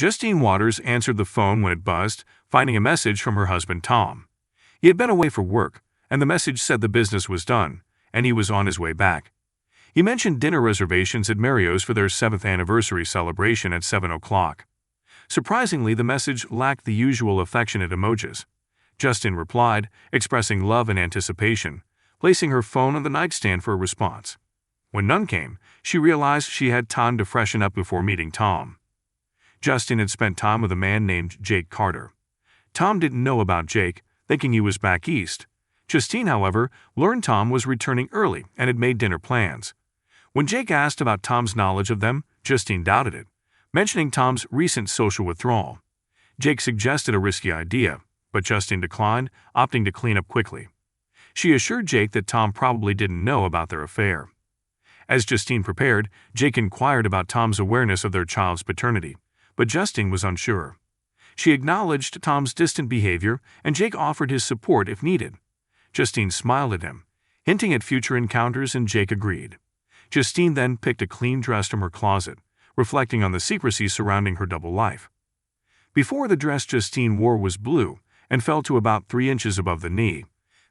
Justine Waters answered the phone when it buzzed, finding a message from her husband Tom. He had been away for work, and the message said the business was done, and he was on his way back. He mentioned dinner reservations at Mario's for their 7th anniversary celebration at 7 o'clock. Surprisingly, the message lacked the usual affectionate emojis. Justine replied, expressing love and anticipation, placing her phone on the nightstand for a response. When none came, she realized she had time to freshen up before meeting Tom. Justine had spent time with a man named Jake Carter. Tom didn't know about Jake, thinking he was back east. Justine, however, learned Tom was returning early and had made dinner plans. When Jake asked about Tom's knowledge of them, Justine doubted it, mentioning Tom's recent social withdrawal. Jake suggested a risky idea, but Justine declined, opting to clean up quickly. She assured Jake that Tom probably didn't know about their affair. As Justine prepared, Jake inquired about Tom's awareness of their child's paternity, but Justine was unsure. She acknowledged Tom's distant behavior, and Jake offered his support if needed. Justine smiled at him, hinting at future encounters, and Jake agreed. Justine then picked a clean dress from her closet, reflecting on the secrecy surrounding her double life. Before, the dress Justine wore was blue and fell to about 3 inches above the knee,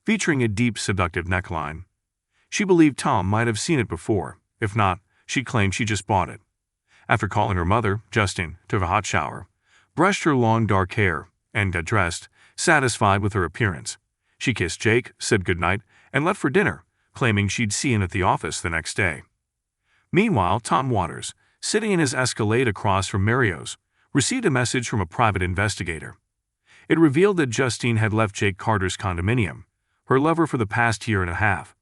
featuring a deep, seductive neckline. She believed Tom might have seen it before. If not, she claimed she just bought it. After calling her mother, Justine took a hot shower, brushed her long dark hair, and got dressed, satisfied with her appearance. She kissed Jake, said goodnight, and left for dinner, claiming she'd see him at the office the next day. Meanwhile, Tom Waters, sitting in his Escalade across from Mario's, received a message from a private investigator. It revealed that Justine had left Jake Carter's condominium, her lover for the past year and a half.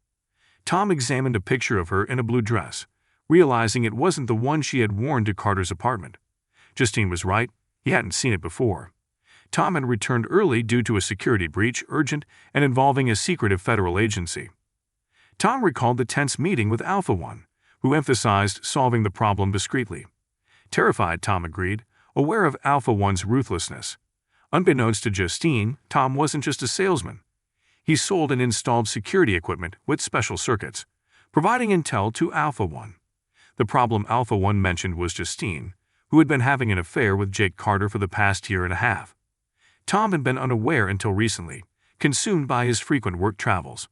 Tom examined a picture of her in a blue dress, realizing it wasn't the one she had worn to Carter's apartment. Justine was right, he hadn't seen it before. Tom had returned early due to a security breach, urgent and involving a secretive federal agency. Tom recalled the tense meeting with Alpha One, who emphasized solving the problem discreetly. Terrified, Tom agreed, aware of Alpha One's ruthlessness. Unbeknownst to Justine, Tom wasn't just a salesman. He sold and installed security equipment with special circuits, providing intel to Alpha One. The problem Alpha One mentioned was Justine, who had been having an affair with Jake Carter for the past year and a half. Tom had been unaware until recently, consumed by his frequent work travels.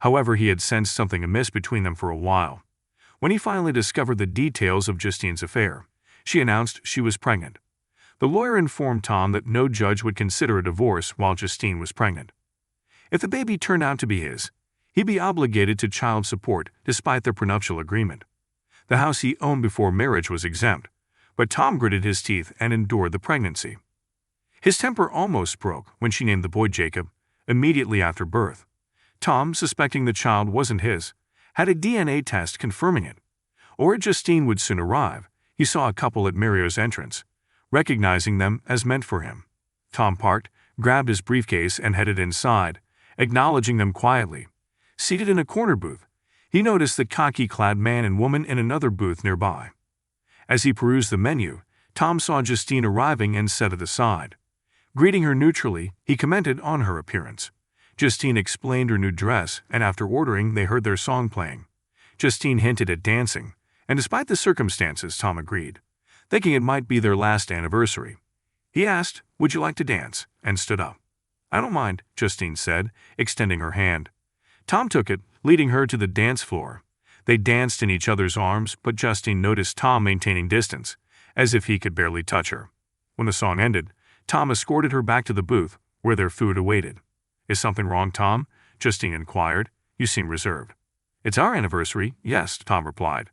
However, he had sensed something amiss between them for a while. When he finally discovered the details of Justine's affair, she announced she was pregnant. The lawyer informed Tom that no judge would consider a divorce while Justine was pregnant. If the baby turned out to be his, he'd be obligated to child support despite their prenuptial agreement. The house he owned before marriage was exempt, but Tom gritted his teeth and endured the pregnancy. His temper almost broke when she named the boy Jacob, immediately after birth. Tom, suspecting the child wasn't his, had a DNA test confirming it. Or Justine would soon arrive. He saw a couple at Mario's entrance, recognizing them as meant for him. Tom parked, grabbed his briefcase, and headed inside, acknowledging them quietly. Seated in a corner booth, he noticed the khaki-clad man and woman in another booth nearby. As he perused the menu, Tom saw Justine arriving and sat at the side. Greeting her neutrally, he commented on her appearance. Justine explained her new dress, and after ordering, they heard their song playing. Justine hinted at dancing, and despite the circumstances, Tom agreed, thinking it might be their last anniversary. He asked, "Would you like to dance?" and stood up. "I don't mind," Justine said, extending her hand. Tom took it, leading her to the dance floor. They danced in each other's arms, but Justine noticed Tom maintaining distance, as if he could barely touch her. When the song ended, Tom escorted her back to the booth, where their food awaited. "Is something wrong, Tom?" Justine inquired. "You seem reserved." "It's our anniversary, yes," Tom replied.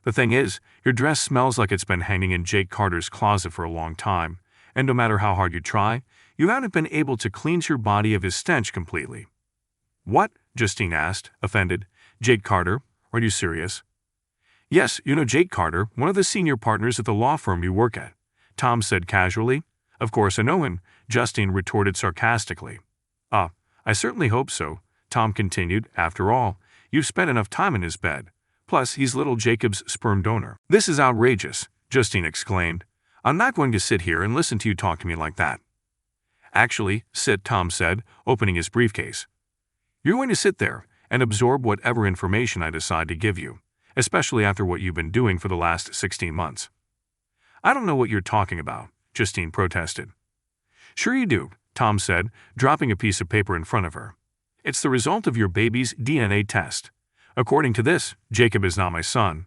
"The thing is, your dress smells like it's been hanging in Jake Carter's closet for a long time, and no matter how hard you try, you haven't been able to cleanse your body of his stench completely." "What?" Justine asked, offended. "Jake Carter? Are you serious?" "Yes, you know Jake Carter, one of the senior partners at the law firm you work at," Tom said casually. "Of course I know him," Justine retorted sarcastically. I certainly hope so," Tom continued. "After all, you've spent enough time in his bed. Plus, he's little Jacob's sperm donor." "This is outrageous," Justine exclaimed. "I'm not going to sit here and listen to you talk to me like that." "Actually, sit," Tom said, opening his briefcase. "You're going to sit there and absorb whatever information I decide to give you, especially after what you've been doing for the last 16 months. I don't know what you're talking about, Justine protested. Sure you do, Tom said, dropping a piece of paper in front of her. It's the result of your baby's DNA test. According to this, Jacob is not my son.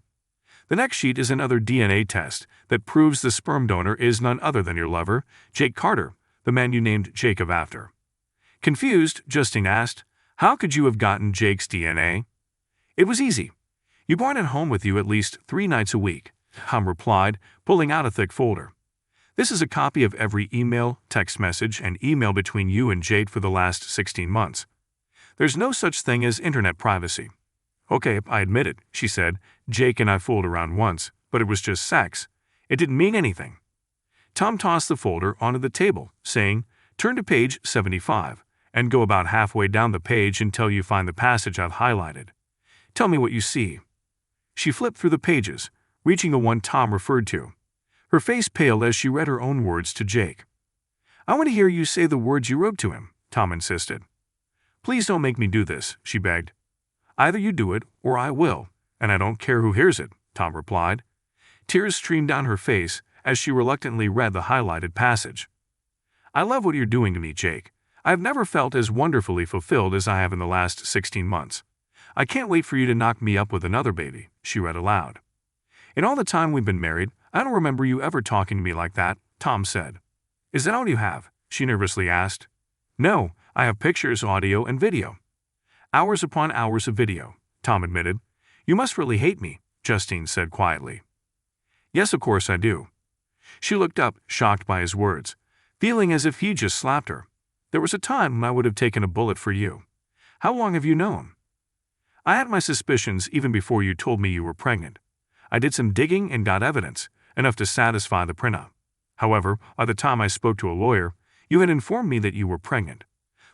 The next sheet is another DNA test that proves the sperm donor is none other than your lover, Jake Carter, the man you named Jacob after. Confused, Justine asked, how could you have gotten Jake's DNA? It was easy. You brought it home with you at least 3 nights a week, Tom replied, pulling out a thick folder. This is a copy of every email, text message, and email between you and Jake for the last 16 months. There's no such thing as internet privacy. Okay, I admit it, she said. Jake and I fooled around once, but it was just sex. It didn't mean anything. Tom tossed the folder onto the table, saying, turn to page 75, and go about halfway down the page until you find the passage I've highlighted. Tell me what you see. She flipped through the pages, reaching the one Tom referred to. Her face paled as she read her own words to Jake. I want to hear you say the words you wrote to him, Tom insisted. Please don't make me do this, she begged. Either you do it, or I will, and I don't care who hears it, Tom replied. Tears streamed down her face as she reluctantly read the highlighted passage. I love what you're doing to me, Jake. I have never felt as wonderfully fulfilled as I have in the last 16 months. I can't wait for you to knock me up with another baby, she read aloud. In all the time we've been married, I don't remember you ever talking to me like that, Tom said. Is that all you have? She nervously asked. No, I have pictures, audio, and video. Hours upon hours of video, Tom admitted. You must really hate me, Justine said quietly. Yes, of course I do. She looked up, shocked by his words, feeling as if he just slapped her. There was a time when I would have taken a bullet for you. How long have you known? I had my suspicions even before you told me you were pregnant. I did some digging and got evidence, enough to satisfy the prenup. However, by the time I spoke to a lawyer, you had informed me that you were pregnant.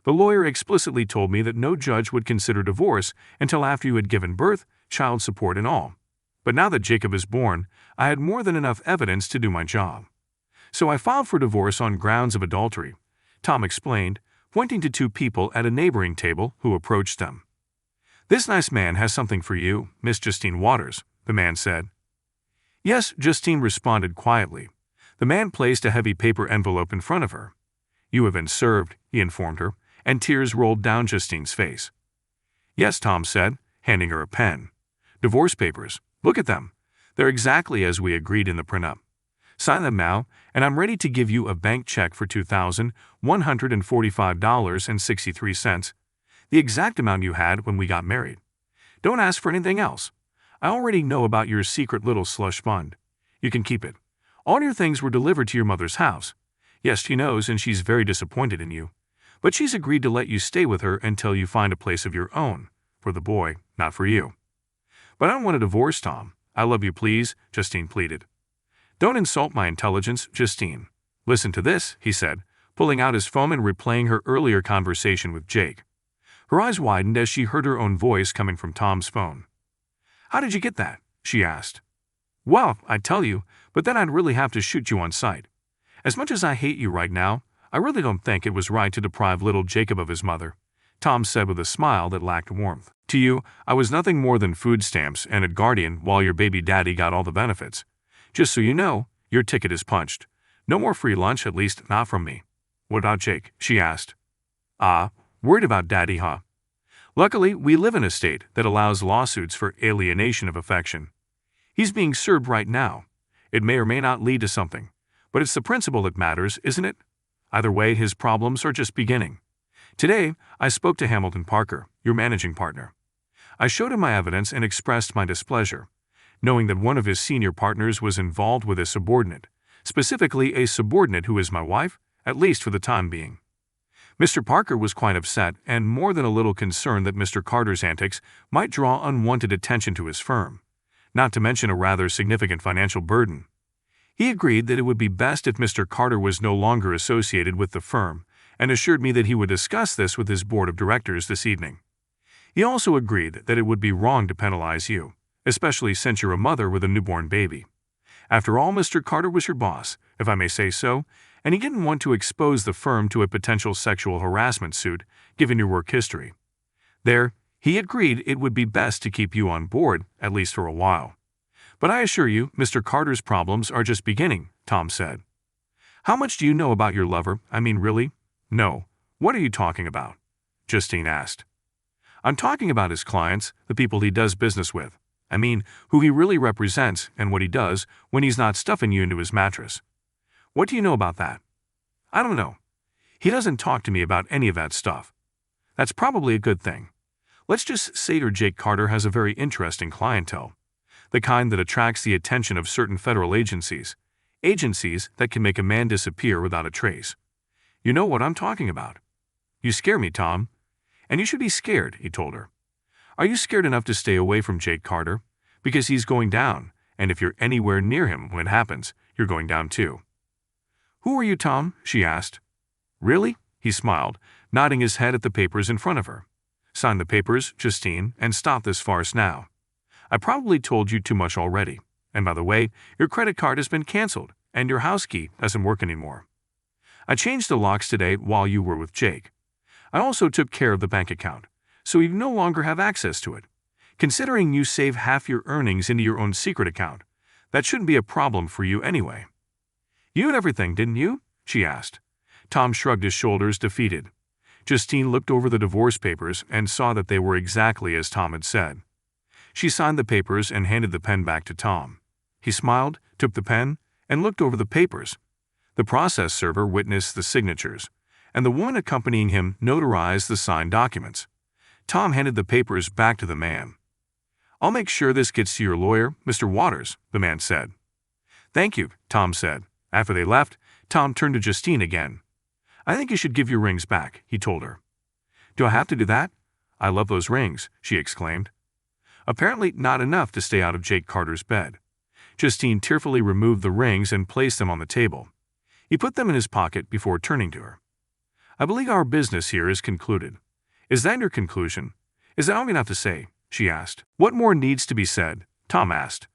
The lawyer explicitly told me that no judge would consider divorce until after you had given birth, child support and all. But now that Jacob is born, I had more than enough evidence to do my job. So I filed for divorce on grounds of adultery, Tom explained, pointing to 2 people at a neighboring table who approached them. This nice man has something for you, Miss Justine Waters, the man said. Yes, Justine responded quietly. The man placed a heavy paper envelope in front of her. You have been served, he informed her, and tears rolled down Justine's face. Yes, Tom said, handing her a pen. Divorce papers. Look at them. They're exactly as we agreed in the prenup. Sign them now, and I'm ready to give you a bank check for $2,145.63, the exact amount you had when we got married. Don't ask for anything else. I already know about your secret little slush fund. You can keep it. All your things were delivered to your mother's house. Yes, she knows, and she's very disappointed in you. But she's agreed to let you stay with her until you find a place of your own. For the boy, not for you. But I don't want a divorce, Tom. I love you, please, Justine pleaded. Don't insult my intelligence, Justine. Listen to this, he said, pulling out his phone and replaying her earlier conversation with Jake. Her eyes widened as she heard her own voice coming from Tom's phone. How did you get that? She asked. Well, I'd tell you, but then I'd really have to shoot you on sight. As much as I hate you right now, I really don't think it was right to deprive little Jacob of his mother, Tom said with a smile that lacked warmth. To you, I was nothing more than food stamps and a guardian while your baby daddy got all the benefits. Just so you know, your ticket is punched. No more free lunch, at least not from me. What about Jake? She asked. Worried about daddy, huh? Luckily, we live in a state that allows lawsuits for alienation of affection. He's being served right now. It may or may not lead to something, but it's the principle that matters, isn't it? Either way, his problems are just beginning. Today, I spoke to Hamilton Parker, your managing partner. I showed him my evidence and expressed my displeasure, knowing that one of his senior partners was involved with a subordinate, specifically a subordinate who is my wife, at least for the time being. Mr. Parker was quite upset and more than a little concerned that Mr. Carter's antics might draw unwanted attention to his firm, not to mention a rather significant financial burden. He agreed that it would be best if Mr. Carter was no longer associated with the firm and assured me that he would discuss this with his board of directors this evening. He also agreed that it would be wrong to penalize you, especially since you're a mother with a newborn baby. After all, Mr. Carter was your boss, if I may say so, and he didn't want to expose the firm to a potential sexual harassment suit, given your work history. He agreed it would be best to keep you on board, at least for a while. But I assure you, Mr. Carter's problems are just beginning, Tom said. How much do you know about your lover? I mean, really? No. What are you talking about? Justine asked. I'm talking about his clients, the people he does business with. I mean, who he really represents and what he does when he's not stuffing you into his mattress. What do you know about that? I don't know. He doesn't talk to me about any of that stuff. That's probably a good thing. Let's just say Jake Carter has a very interesting clientele, the kind that attracts the attention of certain federal agencies that can make a man disappear without a trace. You know what I'm talking about. You scare me, Tom. And you should be scared, he told her. Are you scared enough to stay away from Jake Carter? Because he's going down, and if you're anywhere near him when it happens, you're going down too. Who are you, Tom? She asked. Really? He smiled, nodding his head at the papers in front of her. Sign the papers, Justine, and stop this farce now. I probably told you too much already. And by the way, your credit card has been canceled, and your house key doesn't work anymore. I changed the locks today while you were with Jake. I also took care of the bank account, so you no longer have access to it. Considering you save half your earnings into your own secret account, that shouldn't be a problem for you anyway. You had everything, didn't you? She asked. Tom shrugged his shoulders, defeated. Justine looked over the divorce papers and saw that they were exactly as Tom had said. She signed the papers and handed the pen back to Tom. He smiled, took the pen, and looked over the papers. The process server witnessed the signatures, and the woman accompanying him notarized the signed documents. Tom handed the papers back to the man. I'll make sure this gets to your lawyer, Mr. Waters, the man said. Thank you, Tom said. After they left, Tom turned to Justine again. I think you should give your rings back, he told her. Do I have to do that? I love those rings, she exclaimed. Apparently not enough to stay out of Jake Carter's bed. Justine tearfully removed the rings and placed them on the table. He put them in his pocket before turning to her. I believe our business here is concluded. Is that your conclusion? Is that all we have to say? She asked. What more needs to be said? Tom asked.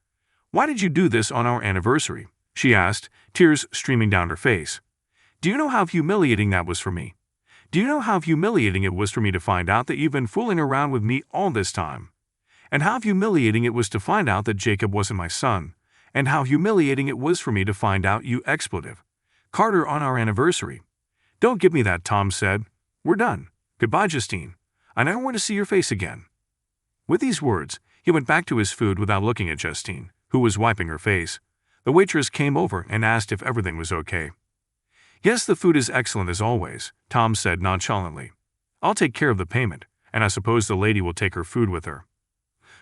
Why did you do this on our anniversary? She asked, tears streaming down her face. Do you know how humiliating that was for me? Do you know how humiliating it was for me to find out that you've been fooling around with me all this time? And how humiliating it was to find out that Jacob wasn't my son? And how humiliating it was for me to find out you expletive Carter on our anniversary. Don't give me that, Tom said. We're done. Goodbye, Justine. I never want to see your face again. With these words, he went back to his food without looking at Justine, who was wiping her face. The waitress came over and asked if everything was okay. Yes, the food is excellent as always, Tom said nonchalantly. I'll take care of the payment, and I suppose the lady will take her food with her.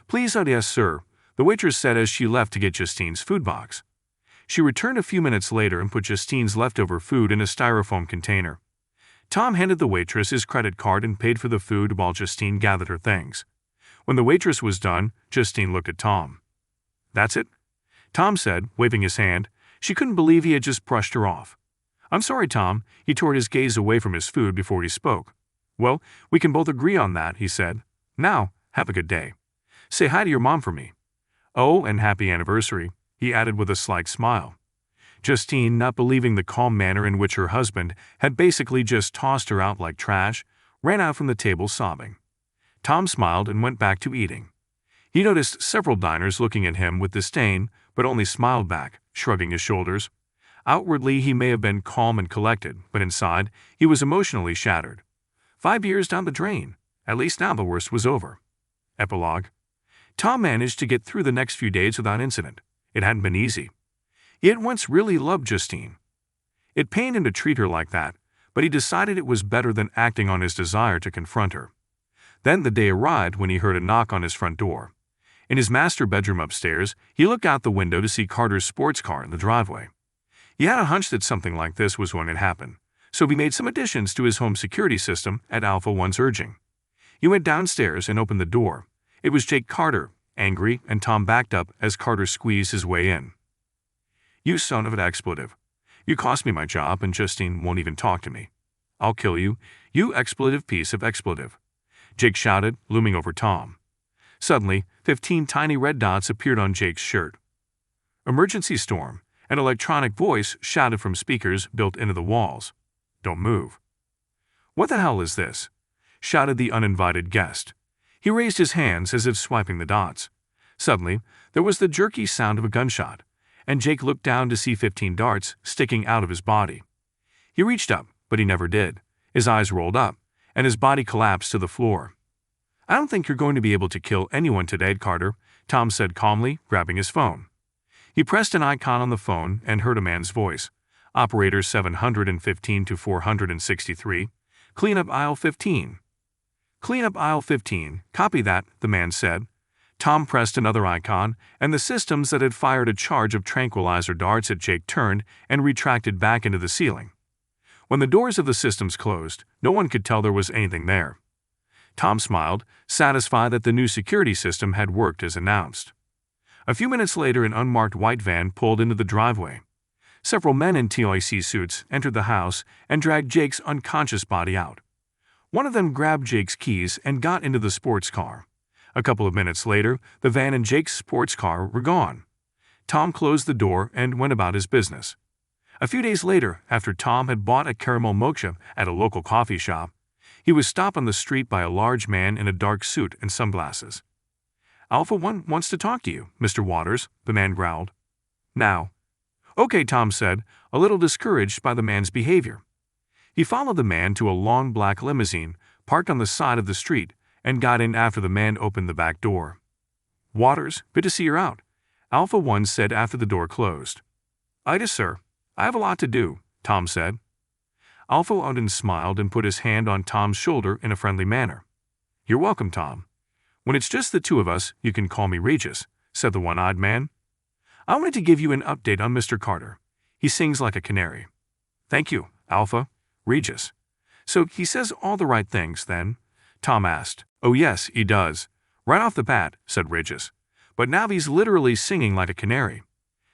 Please, yes, sir, the waitress said as she left to get Justine's food box. She returned a few minutes later and put Justine's leftover food in a styrofoam container. Tom handed the waitress his credit card and paid for the food while Justine gathered her things. When the waitress was done, Justine looked at Tom. That's it? Tom said, waving his hand. She couldn't believe he had just brushed her off. I'm sorry, Tom. He tore his gaze away from his food before he spoke. Well, we can both agree on that, he said. Now, have a good day. Say hi to your mom for me. Oh, and happy anniversary, he added with a slight smile. Justine, not believing the calm manner in which her husband had basically just tossed her out like trash, ran out from the table sobbing. Tom smiled and went back to eating. He noticed several diners looking at him with disdain, but only smiled back, shrugging his shoulders. Outwardly, he may have been calm and collected, but inside, he was emotionally shattered. 5 years down the drain. At least now the worst was over. Epilogue. Tom managed to get through the next few days without incident. It hadn't been easy. He had once really loved Justine. It pained him to treat her like that, but he decided it was better than acting on his desire to confront her. Then the day arrived when he heard a knock on his front door. In his master bedroom upstairs, he looked out the window to see Carter's sports car in the driveway. He had a hunch that something like this was going to happen, so he made some additions to his home security system at Alpha One's urging. He went downstairs and opened the door. It was Jake Carter, angry, and Tom backed up as Carter squeezed his way in. You son of an expletive. You cost me my job and Justine won't even talk to me. I'll kill you, you expletive piece of expletive. Jake shouted, looming over Tom. Suddenly, 15 tiny red dots appeared on Jake's shirt. Emergency storm, an electronic voice shouted from speakers built into the walls. Don't move. What the hell is this? Shouted the uninvited guest. He raised his hands as if swiping the dots. Suddenly, there was the jerky sound of a gunshot, and Jake looked down to see 15 darts sticking out of his body. He reached up, but he never did. His eyes rolled up, and his body collapsed to the floor. "I don't think you're going to be able to kill anyone today, Carter," Tom said calmly, grabbing his phone. He pressed an icon on the phone and heard a man's voice. "Operator 715 to 463. Clean up aisle 15. "Clean up aisle 15. Copy that," the man said. Tom pressed another icon, and the systems that had fired a charge of tranquilizer darts at Jake turned and retracted back into the ceiling. When the doors of the systems closed, no one could tell there was anything there. Tom smiled, satisfied that the new security system had worked as announced. A few minutes later, an unmarked white van pulled into the driveway. Several men in TIC suits entered the house and dragged Jake's unconscious body out. One of them grabbed Jake's keys and got into the sports car. A couple of minutes later, the van and Jake's sports car were gone. Tom closed the door and went about his business. A few days later, after Tom had bought a caramel mocha at a local coffee shop, he was stopped on the street by a large man in a dark suit and sunglasses. "Alpha 1 wants to talk to you, Mr. Waters," the man growled. "Now." "Okay," Tom said, a little discouraged by the man's behavior. He followed the man to a long black limousine parked on the side of the street and got in after the man opened the back door. "Waters, good to see you're out," Alpha 1 said after the door closed. "Itis, sir. I have a lot to do," Tom said. Alpha 1 smiled and put his hand on Tom's shoulder in a friendly manner. "You're welcome, Tom. When it's just the two of us, you can call me Regis," said the one-eyed man. "I wanted to give you an update on Mr. Carter. He sings like a canary." "Thank you, Alpha." "Regis. So he says all the right things, then?" Tom asked. "Oh yes, he does. Right off the bat," said Regis. "But now he's literally singing like a canary.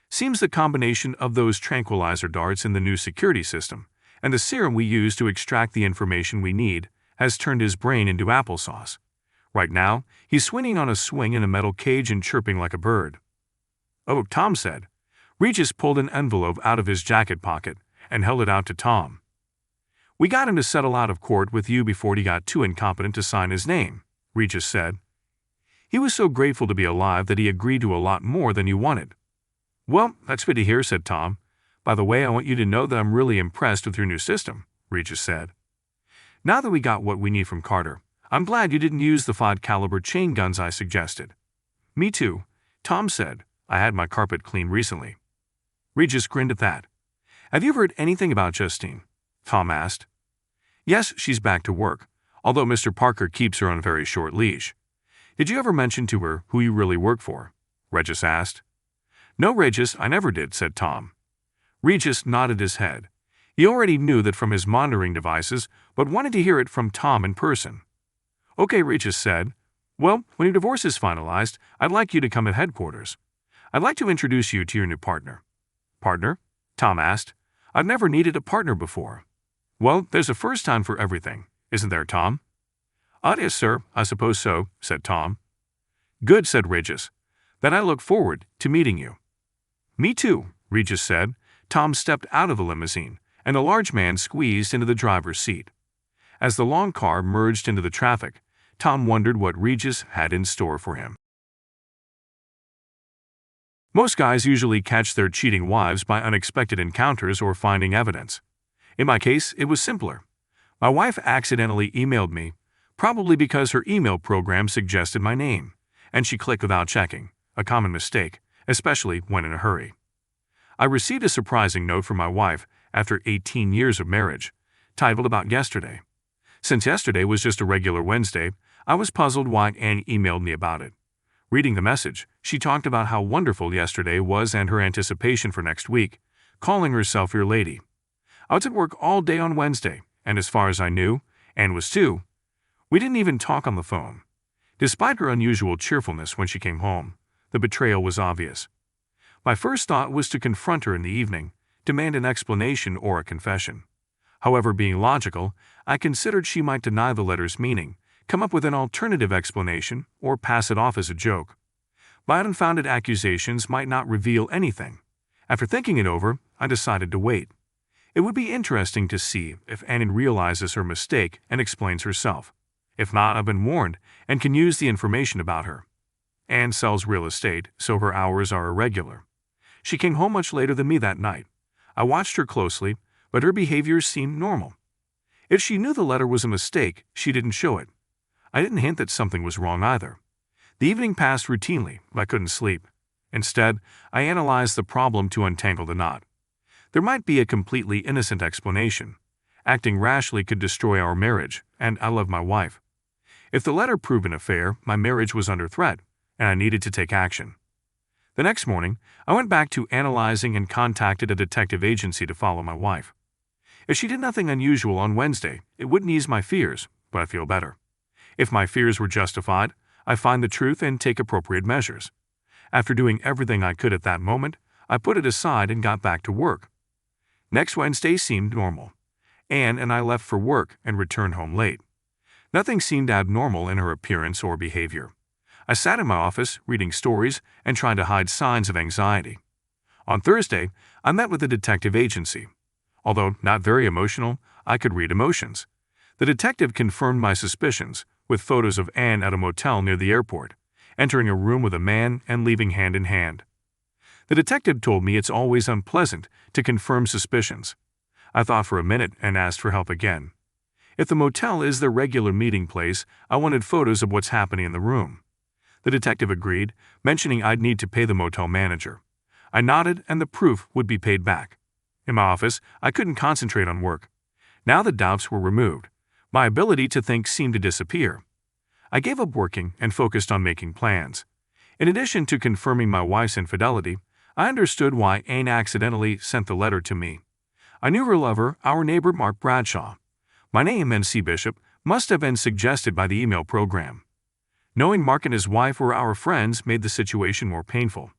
Seems the combination of those tranquilizer darts in the new security system and the serum we use to extract the information we need has turned his brain into applesauce. Right now, he's swinging on a swing in a metal cage and chirping like a bird." "Oh," Tom said. Regis pulled an envelope out of his jacket pocket and held it out to Tom. "We got him to settle out of court with you before he got too incompetent to sign his name," Regis said. "He was so grateful to be alive that he agreed to a lot more than you wanted." "Well, that's good to hear," said Tom. "By the way, I want you to know that I'm really impressed with your new system," Regis said. "Now that we got what we need from Carter, I'm glad you didn't use the 5-caliber chain guns I suggested." "Me too," Tom said. "I had my carpet cleaned recently." Regis grinned at that. "Have you heard anything about Justine?" Tom asked. "Yes, she's back to work, although Mr. Parker keeps her on a very short leash." "Did you ever mention to her who you really work for?" Regis asked. "No, Regis, I never did," said Tom. Regis nodded his head. He already knew that from his monitoring devices, but wanted to hear it from Tom in person. "Okay," Regis said. "Well, when your divorce is finalized, I'd like you to come at headquarters. I'd like to introduce you to your new partner." "Partner?" Tom asked. "I've never needed a partner before." "Well, there's a first time for everything, isn't there, Tom?" "Yes, sir, I suppose so," said Tom. "Good," said Regis. "Then I look forward to meeting you." "Me too," Regis said. Tom stepped out of the limousine, and the large man squeezed into the driver's seat. As the long car merged into the traffic, Tom wondered what Regis had in store for him. Most guys usually catch their cheating wives by unexpected encounters or finding evidence. In my case, it was simpler. My wife accidentally emailed me, probably because her email program suggested my name, and she clicked without checking, a common mistake, especially when in a hurry. I received a surprising note from my wife after 18 years of marriage, titled about yesterday. Since yesterday was just a regular Wednesday, I was puzzled why Annie emailed me about it. Reading the message, she talked about how wonderful yesterday was and her anticipation for next week, calling herself your lady. I was at work all day on Wednesday, and as far as I knew, Anne was too. We didn't even talk on the phone. Despite her unusual cheerfulness when she came home, the betrayal was obvious. My first thought was to confront her in the evening, demand an explanation or a confession. However, being logical, I considered she might deny the letter's meaning, come up with an alternative explanation, or pass it off as a joke. My unfounded accusations might not reveal anything. After thinking it over, I decided to wait. It would be interesting to see if Annie realizes her mistake and explains herself. If not, I've been warned and can use the information about her. Anne sells real estate, so her hours are irregular. She came home much later than me that night. I watched her closely, but her behavior seemed normal. If she knew the letter was a mistake, she didn't show it. I didn't hint that something was wrong either. The evening passed routinely, but I couldn't sleep. Instead, I analyzed the problem to untangle the knot. There might be a completely innocent explanation. Acting rashly could destroy our marriage, and I love my wife. If the letter proved an affair, my marriage was under threat, and I needed to take action. The next morning, I went back to analyzing and contacted a detective agency to follow my wife. If she did nothing unusual on Wednesday, it wouldn't ease my fears, but I feel better. If my fears were justified, I find the truth and take appropriate measures. After doing everything I could at that moment, I put it aside and got back to work. Next Wednesday seemed normal. Anne and I left for work and returned home late. Nothing seemed abnormal in her appearance or behavior. I sat in my office, reading stories and trying to hide signs of anxiety. On Thursday, I met with the detective agency. Although not very emotional, I could read emotions. The detective confirmed my suspicions, with photos of Anne at a motel near the airport, entering a room with a man and leaving hand in hand. The detective told me it's always unpleasant to confirm suspicions. I thought for a minute and asked for help again. If the motel is their regular meeting place, I wanted photos of what's happening in the room. The detective agreed, mentioning I'd need to pay the motel manager. I nodded and the proof would be paid back. In my office, I couldn't concentrate on work. Now the doubts were removed. My ability to think seemed to disappear. I gave up working and focused on making plans. In addition to confirming my wife's infidelity, I understood why Anne accidentally sent the letter to me. I knew her lover, our neighbor Mark Bradshaw. My name, MC Bishop, must have been suggested by the email program. Knowing Mark and his wife were our friends made the situation more painful.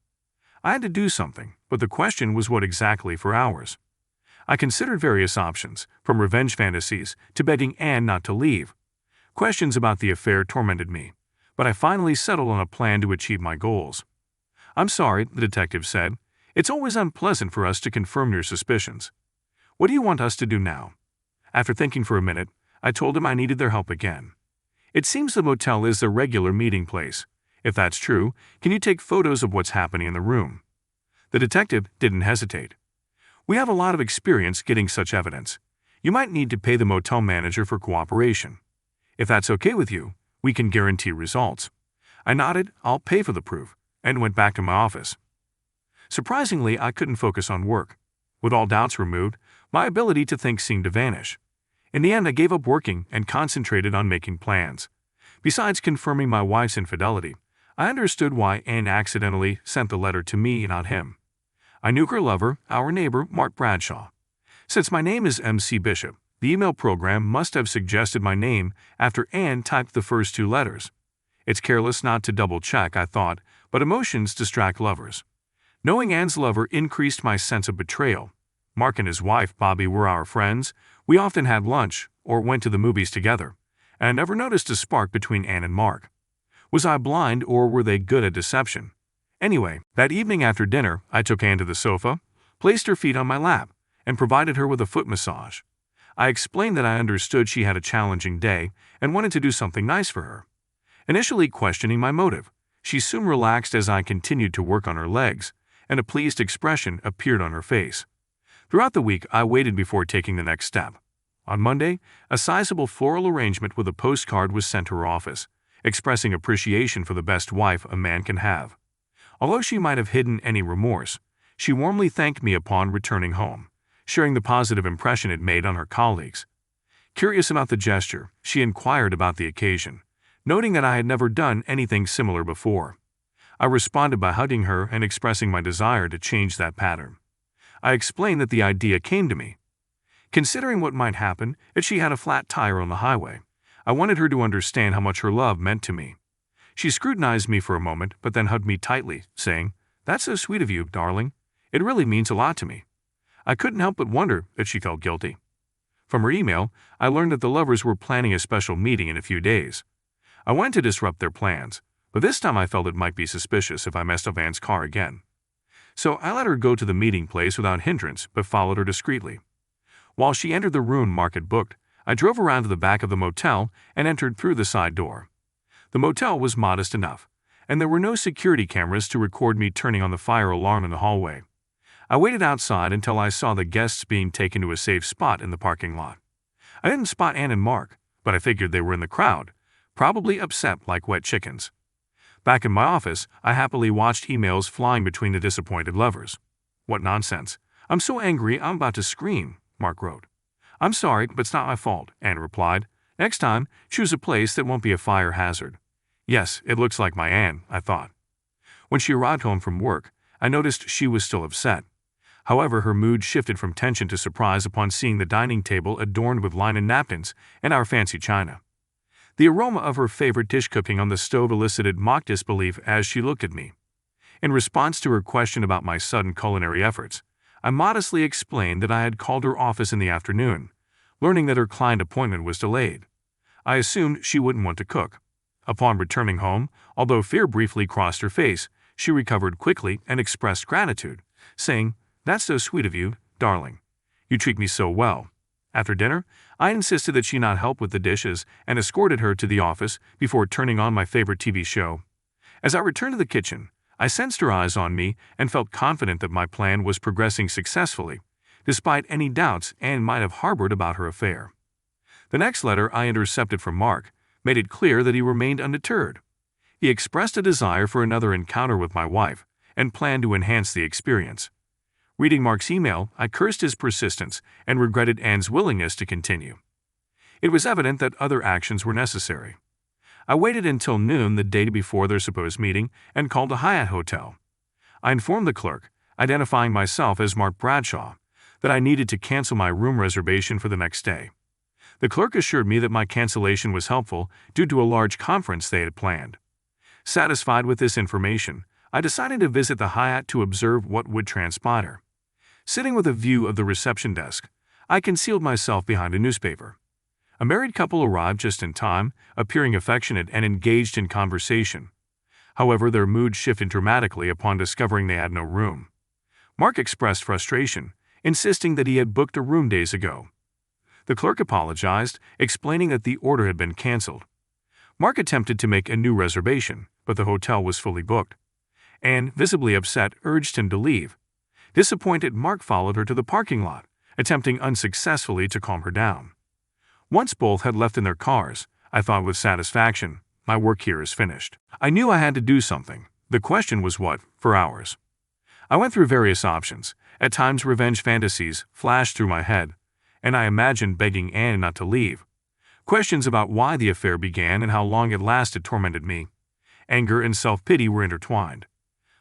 I had to do something, but the question was what exactly for ours. I considered various options, from revenge fantasies to begging Anne not to leave. Questions about the affair tormented me, but I finally settled on a plan to achieve my goals. "I'm sorry," the detective said. "It's always unpleasant for us to confirm your suspicions. What do you want us to do now?" After thinking for a minute, I told him I needed their help again. "It seems the motel is their regular meeting place. If that's true, can you take photos of what's happening in the room?" The detective didn't hesitate. "We have a lot of experience getting such evidence. You might need to pay the motel manager for cooperation. If that's okay with you, we can guarantee results." I nodded, "I'll pay for the proof," and went back to my office. Surprisingly, I couldn't focus on work. With all doubts removed, my ability to think seemed to vanish. In the end, I gave up working and concentrated on making plans. Besides confirming my wife's infidelity, I understood why Anne accidentally sent the letter to me, not him. I knew her lover, our neighbor, Mark Bradshaw. Since my name is MC Bishop, the email program must have suggested my name after Anne typed the first two letters. It's careless not to double-check, I thought, but emotions distract lovers. Knowing Anne's lover increased my sense of betrayal. Mark and his wife, Bobby, were our friends. We often had lunch or went to the movies together, and I never noticed a spark between Anne and Mark. Was I blind or were they good at deception? Anyway, that evening after dinner, I took Anne to the sofa, placed her feet on my lap, and provided her with a foot massage. I explained that I understood she had a challenging day and wanted to do something nice for her. Initially questioning my motive, she soon relaxed as I continued to work on her legs, and a pleased expression appeared on her face. Throughout the week, I waited before taking the next step. On Monday, a sizable floral arrangement with a postcard was sent to her office, expressing appreciation for the best wife a man can have. Although she might have hidden any remorse, she warmly thanked me upon returning home, sharing the positive impression it made on her colleagues. Curious about the gesture, she inquired about the occasion, noting that I had never done anything similar before. I responded by hugging her and expressing my desire to change that pattern. I explained that the idea came to me. Considering what might happen if she had a flat tire on the highway, I wanted her to understand how much her love meant to me. She scrutinized me for a moment, but then hugged me tightly, saying, "That's so sweet of you, darling. It really means a lot to me." I couldn't help but wonder if she felt guilty. From her email, I learned that the lovers were planning a special meeting in a few days. I wanted to disrupt their plans, but this time I felt it might be suspicious if I messed up Anne's car again. So I let her go to the meeting place without hindrance, but followed her discreetly. While she entered the room Mark had booked, I drove around to the back of the motel and entered through the side door. The motel was modest enough, and there were no security cameras to record me turning on the fire alarm in the hallway. I waited outside until I saw the guests being taken to a safe spot in the parking lot. I didn't spot Ann and Mark, but I figured they were in the crowd, probably upset like wet chickens. Back in my office, I happily watched emails flying between the disappointed lovers. "What nonsense. I'm so angry I'm about to scream," Mark wrote. "I'm sorry, but it's not my fault," Ann replied. "Next time, choose a place that won't be a fire hazard." Yes, it looks like my Ann, I thought. When she arrived home from work, I noticed she was still upset. However, her mood shifted from tension to surprise upon seeing the dining table adorned with linen napkins and our fancy china. The aroma of her favorite dish cooking on the stove elicited mock disbelief as she looked at me. In response to her question about my sudden culinary efforts, I modestly explained that I had called her office in the afternoon, learning that her client appointment was delayed. I assumed she wouldn't want to cook. Upon returning home, although fear briefly crossed her face, she recovered quickly and expressed gratitude, saying, "That's so sweet of you, darling. You treat me so well." After dinner, I insisted that she not help with the dishes and escorted her to the office before turning on my favorite TV show. As I returned to the kitchen, I sensed her eyes on me and felt confident that my plan was progressing successfully, despite any doubts Ann might have harbored about her affair. The next letter I intercepted from Mark made it clear that he remained undeterred. He expressed a desire for another encounter with my wife and planned to enhance the experience. Reading Mark's email, I cursed his persistence and regretted Ann's willingness to continue. It was evident that other actions were necessary. I waited until noon the day before their supposed meeting and called a Hyatt hotel. I informed the clerk, identifying myself as Mark Bradshaw, that I needed to cancel my room reservation for the next day. The clerk assured me that my cancellation was helpful due to a large conference they had planned. Satisfied with this information, I decided to visit the Hyatt to observe what would transpire. Sitting with a view of the reception desk, I concealed myself behind a newspaper. A married couple arrived just in time, appearing affectionate and engaged in conversation. However, their mood shifted dramatically upon discovering they had no room. Mark expressed frustration, insisting that he had booked a room days ago. The clerk apologized, explaining that the order had been canceled. Mark attempted to make a new reservation, but the hotel was fully booked. Ann, visibly upset, urged him to leave. Disappointed, Mark followed her to the parking lot, attempting unsuccessfully to calm her down. Once both had left in their cars, I thought with satisfaction, my work here is finished. I knew I had to do something. The question was what, for hours. I went through various options. At times revenge fantasies flashed through my head, and I imagined begging Ann not to leave. Questions about why the affair began and how long it lasted tormented me. Anger and self-pity were intertwined.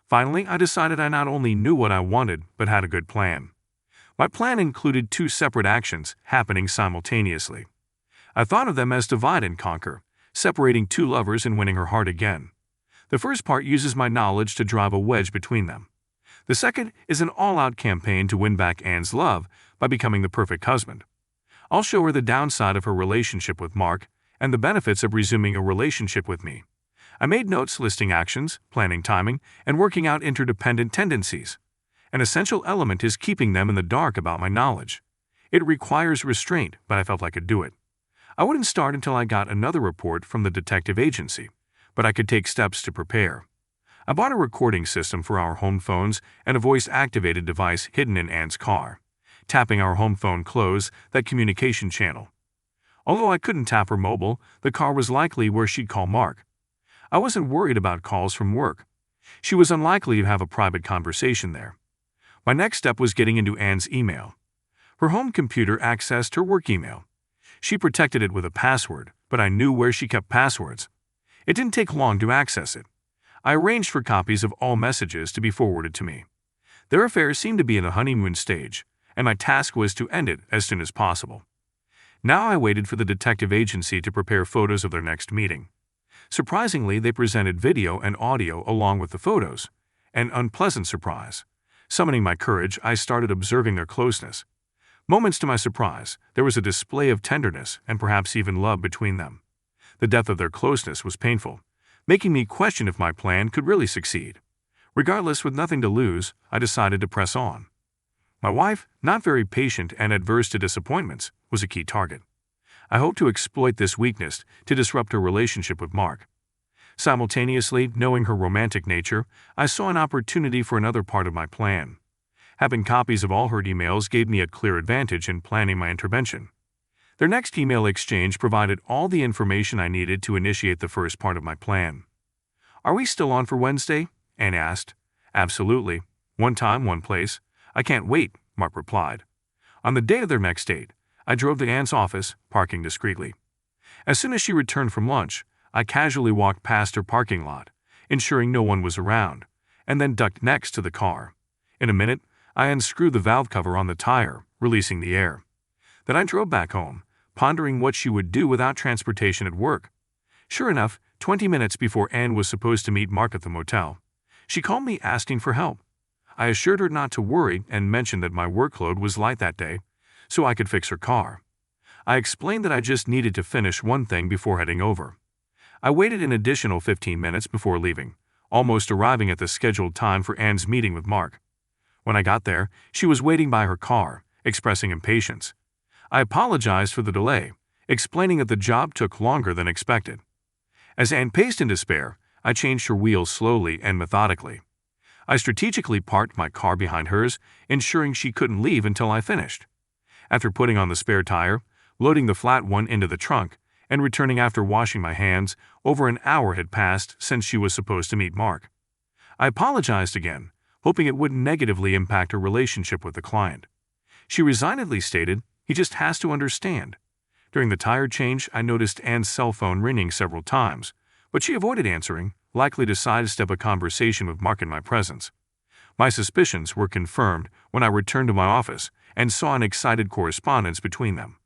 Finally, I decided I not only knew what I wanted, but had a good plan. My plan included two separate actions happening simultaneously. I thought of them as divide and conquer, separating two lovers and winning her heart again. The first part uses my knowledge to drive a wedge between them. The second is an all-out campaign to win back Ann's love by becoming the perfect husband. I'll show her the downside of her relationship with Mark and the benefits of resuming a relationship with me. I made notes listing actions, planning timing, and working out interdependent tendencies. An essential element is keeping them in the dark about my knowledge. It requires restraint, but I felt I could do it. I wouldn't start until I got another report from the detective agency, but I could take steps to prepare. I bought a recording system for our home phones and a voice-activated device hidden in Ann's car. Tapping our home phone closed that communication channel. Although I couldn't tap her mobile, the car was likely where she'd call Mark. I wasn't worried about calls from work. She was unlikely to have a private conversation there. My next step was getting into Ann's email. Her home computer accessed her work email. She protected it with a password, but I knew where she kept passwords. It didn't take long to access it. I arranged for copies of all messages to be forwarded to me. Their affair seemed to be in a honeymoon stage, and my task was to end it as soon as possible. Now I waited for the detective agency to prepare photos of their next meeting. Surprisingly, they presented video and audio along with the photos. An unpleasant surprise. Summoning my courage, I started observing their closeness. Moments to my surprise, there was a display of tenderness and perhaps even love between them. The depth of their closeness was painful, making me question if my plan could really succeed. Regardless, with nothing to lose, I decided to press on. My wife, not very patient and adverse to disappointments, was a key target. I hoped to exploit this weakness to disrupt her relationship with Mark. Simultaneously, knowing her romantic nature, I saw an opportunity for another part of my plan. Having copies of all her emails gave me a clear advantage in planning my intervention. Their next email exchange provided all the information I needed to initiate the first part of my plan. "Are we still on for Wednesday?" Anne asked. "Absolutely. One time, one place. I can't wait," Mark replied. On the day of their next date, I drove to Anne's office, parking discreetly. As soon as she returned from lunch, I casually walked past her parking lot, ensuring no one was around, and then ducked next to the car. In a minute, I unscrewed the valve cover on the tire, releasing the air. Then I drove back home, pondering what she would do without transportation at work. Sure enough, 20 minutes before Anne was supposed to meet Mark at the motel, she called me asking for help. I assured her not to worry and mentioned that my workload was light that day, so I could fix her car. I explained that I just needed to finish one thing before heading over. I waited an additional 15 minutes before leaving, almost arriving at the scheduled time for Anne's meeting with Mark. When I got there, she was waiting by her car, expressing impatience. I apologized for the delay, explaining that the job took longer than expected. As Anne paced in despair, I changed her wheels slowly and methodically. I strategically parked my car behind hers, ensuring she couldn't leave until I finished. After putting on the spare tire, loading the flat one into the trunk, and returning after washing my hands, over an hour had passed since she was supposed to meet Mark. I apologized again, hoping it wouldn't negatively impact her relationship with the client. She resignedly stated, "He just has to understand." During the tire change, I noticed Anne's cell phone ringing several times, but she avoided answering, likely to sidestep a conversation with Mark in my presence. My suspicions were confirmed when I returned to my office and saw an excited correspondence between them.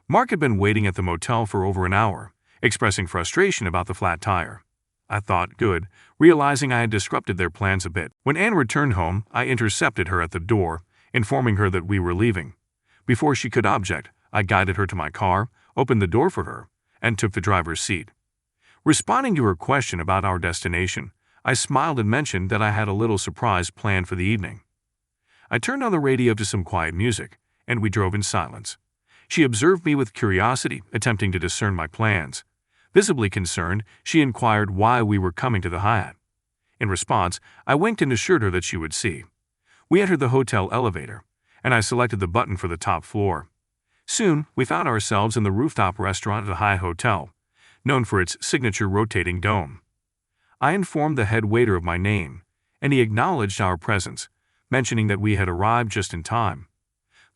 Mark had been waiting at the motel for over an hour, expressing frustration about the flat tire. I thought, good, realizing I had disrupted their plans a bit. When Anne returned home, I intercepted her at the door, informing her that we were leaving. Before she could object, I guided her to my car, opened the door for her, and took the driver's seat. Responding to her question about our destination, I smiled and mentioned that I had a little surprise planned for the evening. I turned on the radio to some quiet music, and we drove in silence. She observed me with curiosity, attempting to discern my plans. Visibly concerned, she inquired why we were coming to the Hyatt. In response, I winked and assured her that she would see. We entered the hotel elevator, and I selected the button for the top floor. Soon, we found ourselves in the rooftop restaurant at the Hyatt Hotel, known for its signature rotating dome. I informed the head waiter of my name, and he acknowledged our presence, mentioning that we had arrived just in time.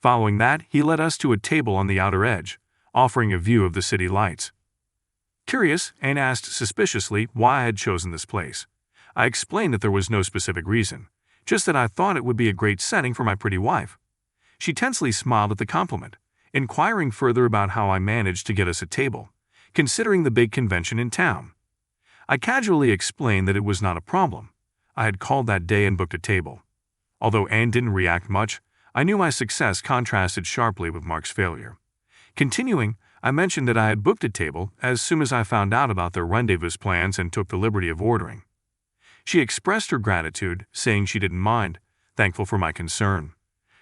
Following that, he led us to a table on the outer edge, offering a view of the city lights. Curious, Anne asked suspiciously why I had chosen this place. I explained that there was no specific reason, just that I thought it would be a great setting for my pretty wife. She tensely smiled at the compliment, inquiring further about how I managed to get us a table, considering the big convention in town. I casually explained that it was not a problem. I had called that day and booked a table. Although Anne didn't react much, I knew my success contrasted sharply with Mark's failure. Continuing, I mentioned that I had booked a table as soon as I found out about their rendezvous plans and took the liberty of ordering. She expressed her gratitude, saying she didn't mind, thankful for my concern.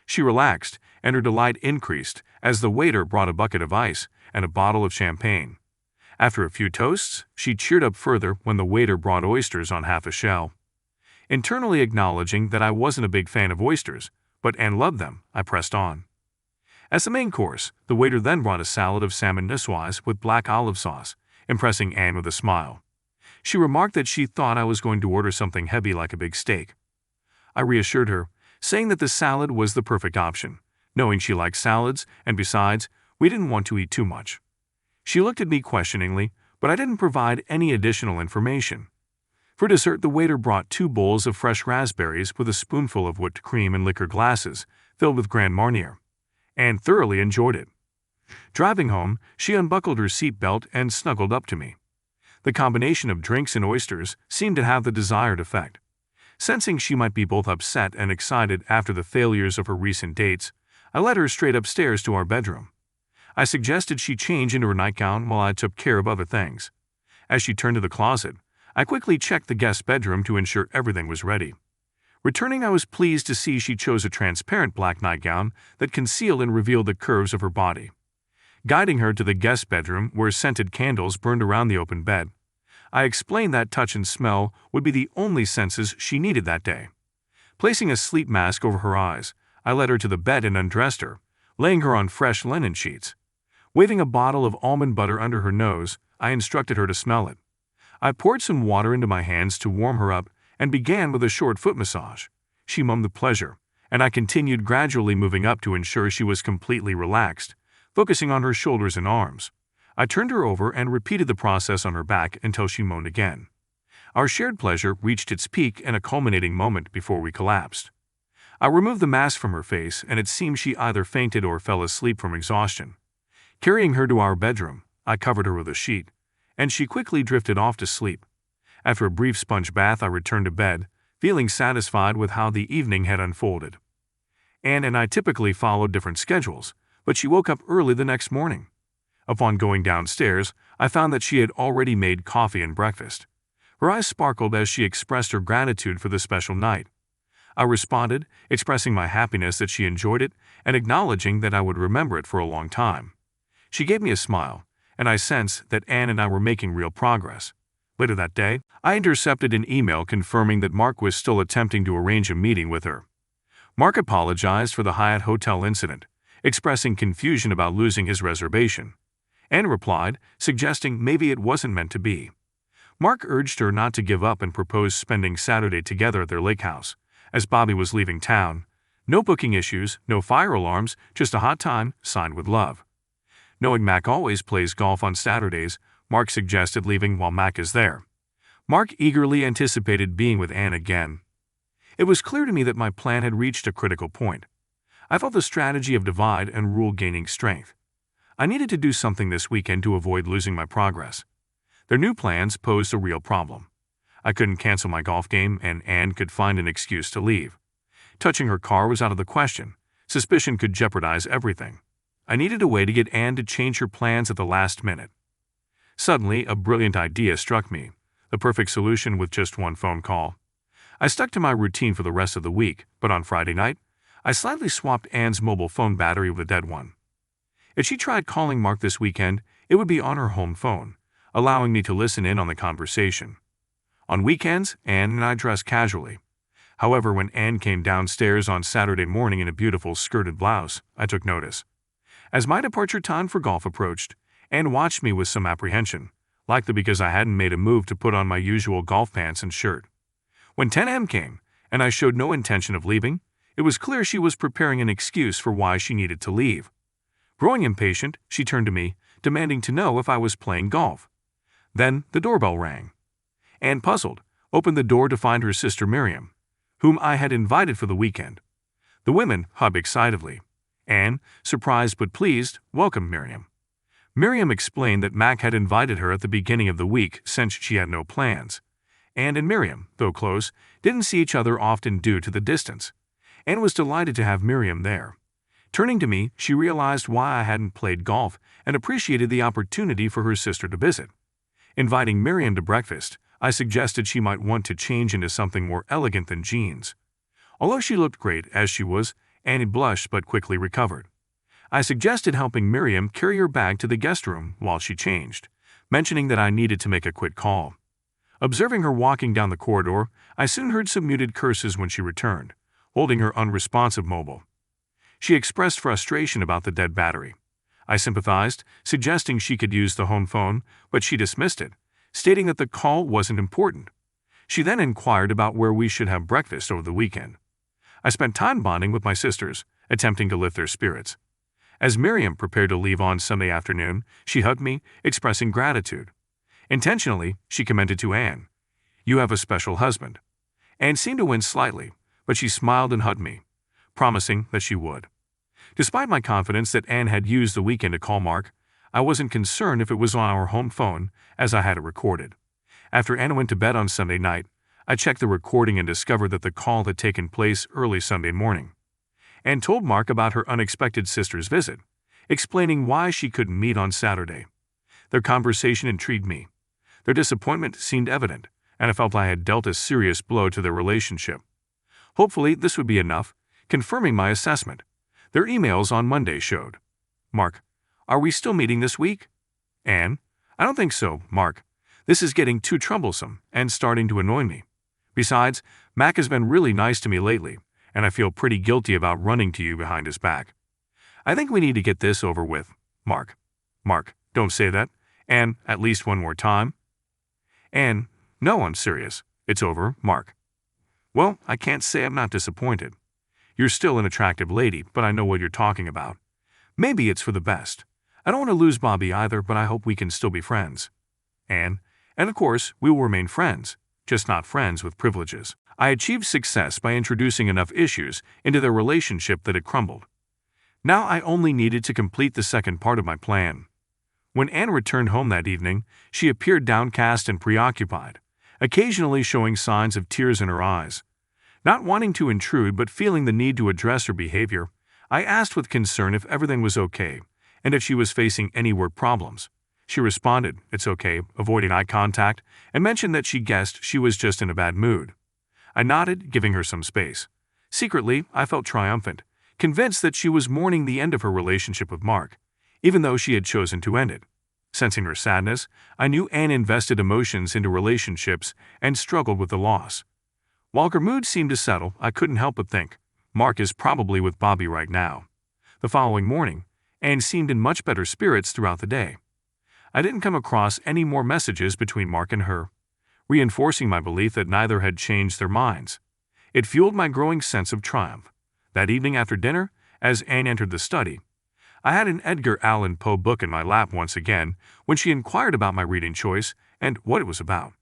She relaxed, and her delight increased as the waiter brought a bucket of ice and a bottle of champagne. After a few toasts, she cheered up further when the waiter brought oysters on half a shell. Internally acknowledging that I wasn't a big fan of oysters, but Anne loved them, I pressed on. As the main course, the waiter then brought a salad of salmon niçoise with black olive sauce, impressing Anne with a smile. She remarked that she thought I was going to order something heavy like a big steak. I reassured her, saying that the salad was the perfect option, knowing she liked salads, and besides, we didn't want to eat too much. She looked at me questioningly, but I didn't provide any additional information. For dessert, the waiter brought 2 bowls of fresh raspberries with a spoonful of whipped cream in liquor glasses filled with Grand Marnier. Anne thoroughly enjoyed it. Driving home, she unbuckled her seatbelt and snuggled up to me. The combination of drinks and oysters seemed to have the desired effect. Sensing she might be both upset and excited after the failures of her recent dates, I led her straight upstairs to our bedroom. I suggested she change into her nightgown while I took care of other things. As she turned to the closet, I quickly checked the guest bedroom to ensure everything was ready. Returning, I was pleased to see she chose a transparent black nightgown that concealed and revealed the curves of her body. Guiding her to the guest bedroom where scented candles burned around the open bed, I explained that touch and smell would be the only senses she needed that day. Placing a sleep mask over her eyes, I led her to the bed and undressed her, laying her on fresh linen sheets. Waving a bottle of almond butter under her nose, I instructed her to smell it. I poured some water into my hands to warm her up and began with a short foot massage. She moaned with pleasure, and I continued gradually moving up to ensure she was completely relaxed, focusing on her shoulders and arms. I turned her over and repeated the process on her back until she moaned again. Our shared pleasure reached its peak and a culminating moment before we collapsed. I removed the mask from her face, and it seemed she either fainted or fell asleep from exhaustion. Carrying her to our bedroom, I covered her with a sheet, and she quickly drifted off to sleep. After a brief sponge bath, I returned to bed, feeling satisfied with how the evening had unfolded. Anne and I typically followed different schedules, but she woke up early the next morning. Upon going downstairs, I found that she had already made coffee and breakfast. Her eyes sparkled as she expressed her gratitude for the special night. I responded, expressing my happiness that she enjoyed it and acknowledging that I would remember it for a long time. She gave me a smile, and I sensed that Anne and I were making real progress. Later that day, I intercepted an email confirming that Mark was still attempting to arrange a meeting with her. Mark apologized for the Hyatt Hotel incident, expressing confusion about losing his reservation. Anne replied, suggesting maybe it wasn't meant to be. Mark urged her not to give up and proposed spending Saturday together at their lake house, as Bobby was leaving town. No booking issues, no fire alarms, just a hot time, signed with love. Knowing Mac always plays golf on Saturdays, Mark suggested leaving while Mac is there. Mark eagerly anticipated being with Anne again. It was clear to me that my plan had reached a critical point. I felt the strategy of divide and rule gaining strength. I needed to do something this weekend to avoid losing my progress. Their new plans posed a real problem. I couldn't cancel my golf game, and Anne could find an excuse to leave. Touching her car was out of the question. Suspicion could jeopardize everything. I needed a way to get Anne to change her plans at the last minute. Suddenly, a brilliant idea struck me, the perfect solution with just one phone call. I stuck to my routine for the rest of the week, but on Friday night, I slightly swapped Anne's mobile phone battery with a dead one. If she tried calling Mark this weekend, it would be on her home phone, allowing me to listen in on the conversation. On weekends, Anne and I dressed casually. However, when Anne came downstairs on Saturday morning in a beautiful skirted blouse, I took notice. As my departure time for golf approached, Anne watched me with some apprehension, likely because I hadn't made a move to put on my usual golf pants and shirt. When 10 a.m. came, and I showed no intention of leaving, it was clear she was preparing an excuse for why she needed to leave. Growing impatient, she turned to me, demanding to know if I was playing golf. Then the doorbell rang. Anne, puzzled, opened the door to find her sister Miriam, whom I had invited for the weekend. The women hugged excitedly. Anne, surprised but pleased, welcomed Miriam. Miriam explained that Mac had invited her at the beginning of the week since she had no plans. Anne and Miriam, though close, didn't see each other often due to the distance. Anne was delighted to have Miriam there. Turning to me, she realized why I hadn't played golf and appreciated the opportunity for her sister to visit. Inviting Miriam to breakfast, I suggested she might want to change into something more elegant than jeans. Although she looked great as she was, Annie blushed but quickly recovered. I suggested helping Miriam carry her bag to the guest room while she changed, mentioning that I needed to make a quick call. Observing her walking down the corridor, I soon heard some muted curses when she returned, holding her unresponsive mobile. She expressed frustration about the dead battery. I sympathized, suggesting she could use the home phone, but she dismissed it, stating that the call wasn't important. She then inquired about where we should have breakfast over the weekend. I spent time bonding with my sisters, attempting to lift their spirits. As Miriam prepared to leave on Sunday afternoon, she hugged me, expressing gratitude. Intentionally, she commended to Anne, "You have a special husband." Anne seemed to wince slightly, but she smiled and hugged me, promising that she would. Despite my confidence that Anne had used the weekend to call Mark, I wasn't concerned if it was on our home phone, as I had it recorded. After Anne went to bed on Sunday night, I checked the recording and discovered that the call had taken place early Sunday morning. Anne told Mark about her unexpected sister's visit, explaining why she couldn't meet on Saturday. Their conversation intrigued me. Their disappointment seemed evident, and I felt I had dealt a serious blow to their relationship. Hopefully, this would be enough, confirming my assessment. Their emails on Monday showed. Mark, "Are we still meeting this week?" Anne, "I don't think so, Mark. This is getting too troublesome and starting to annoy me. Besides, Mac has been really nice to me lately, and I feel pretty guilty about running to you behind his back. I think we need to get this over with, Mark. Mark, don't say that. Anne, at least one more time. Anne, no, I'm serious. It's over, Mark. Well, I can't say I'm not disappointed. You're still an attractive lady, but I know what you're talking about. Maybe it's for the best. I don't want to lose Bobby either, but I hope we can still be friends. Anne, and of course, we will remain friends, just not friends with privileges. I achieved success by introducing enough issues into their relationship that it crumbled. Now I only needed to complete the second part of my plan. When Anne returned home that evening, she appeared downcast and preoccupied, occasionally showing signs of tears in her eyes. Not wanting to intrude but feeling the need to address her behavior, I asked with concern if everything was okay and if she was facing any work problems. She responded, "It's okay," avoiding eye contact, and mentioned that she guessed she was just in a bad mood. I nodded, giving her some space. Secretly, I felt triumphant, convinced that she was mourning the end of her relationship with Mark, even though she had chosen to end it. Sensing her sadness, I knew Anne invested emotions into relationships and struggled with the loss. While her mood seemed to settle, I couldn't help but think, Mark is probably with Bobby right now. The following morning, Anne seemed in much better spirits throughout the day. I didn't come across any more messages between Mark and her, reinforcing my belief that neither had changed their minds. It fueled my growing sense of triumph. That evening after dinner, as Anne entered the study, I had an Edgar Allan Poe book in my lap once again when she inquired about my reading choice and what it was about.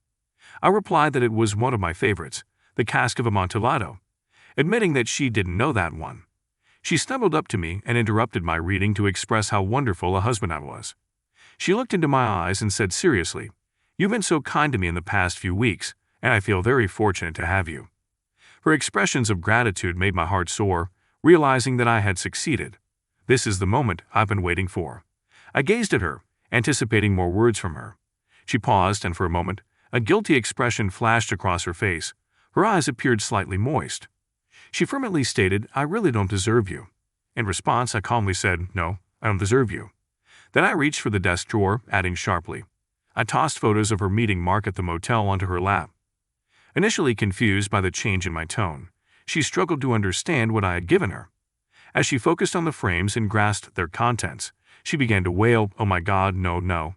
I replied that it was one of my favorites, The Cask of Amontillado, admitting that she didn't know that one. She snuggled up to me and interrupted my reading to express how wonderful a husband I was. She looked into my eyes and said seriously, "You've been so kind to me in the past few weeks, and I feel very fortunate to have you." Her expressions of gratitude made my heart soar, realizing that I had succeeded. This is the moment I've been waiting for. I gazed at her, anticipating more words from her. She paused, and for a moment, a guilty expression flashed across her face. Her eyes appeared slightly moist. She fervently stated, "I really don't deserve you." In response, I calmly said, "No, I don't deserve you." Then I reached for the desk drawer, adding sharply, I tossed photos of her meeting Mark at the motel onto her lap. Initially confused by the change in my tone, she struggled to understand what I had given her. As she focused on the frames and grasped their contents, she began to wail, "Oh my God, no, no."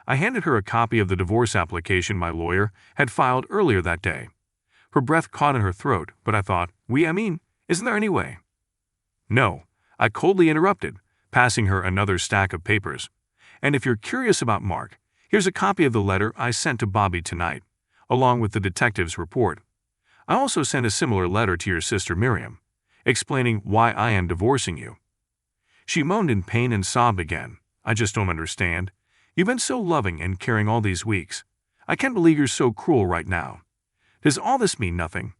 I handed her a copy of the divorce application my lawyer had filed earlier that day. Her breath caught in her throat, but I thought, isn't there any way? "No," I coldly interrupted, passing her another stack of papers. "And if you're curious about Mark, here's a copy of the letter I sent to Bobby tonight, along with the detective's report. I also sent a similar letter to your sister Miriam, explaining why I am divorcing you." She moaned in pain and sobbed again. "I just don't understand. You've been so loving and caring all these weeks. I can't believe you're so cruel right now. Does all this mean nothing?"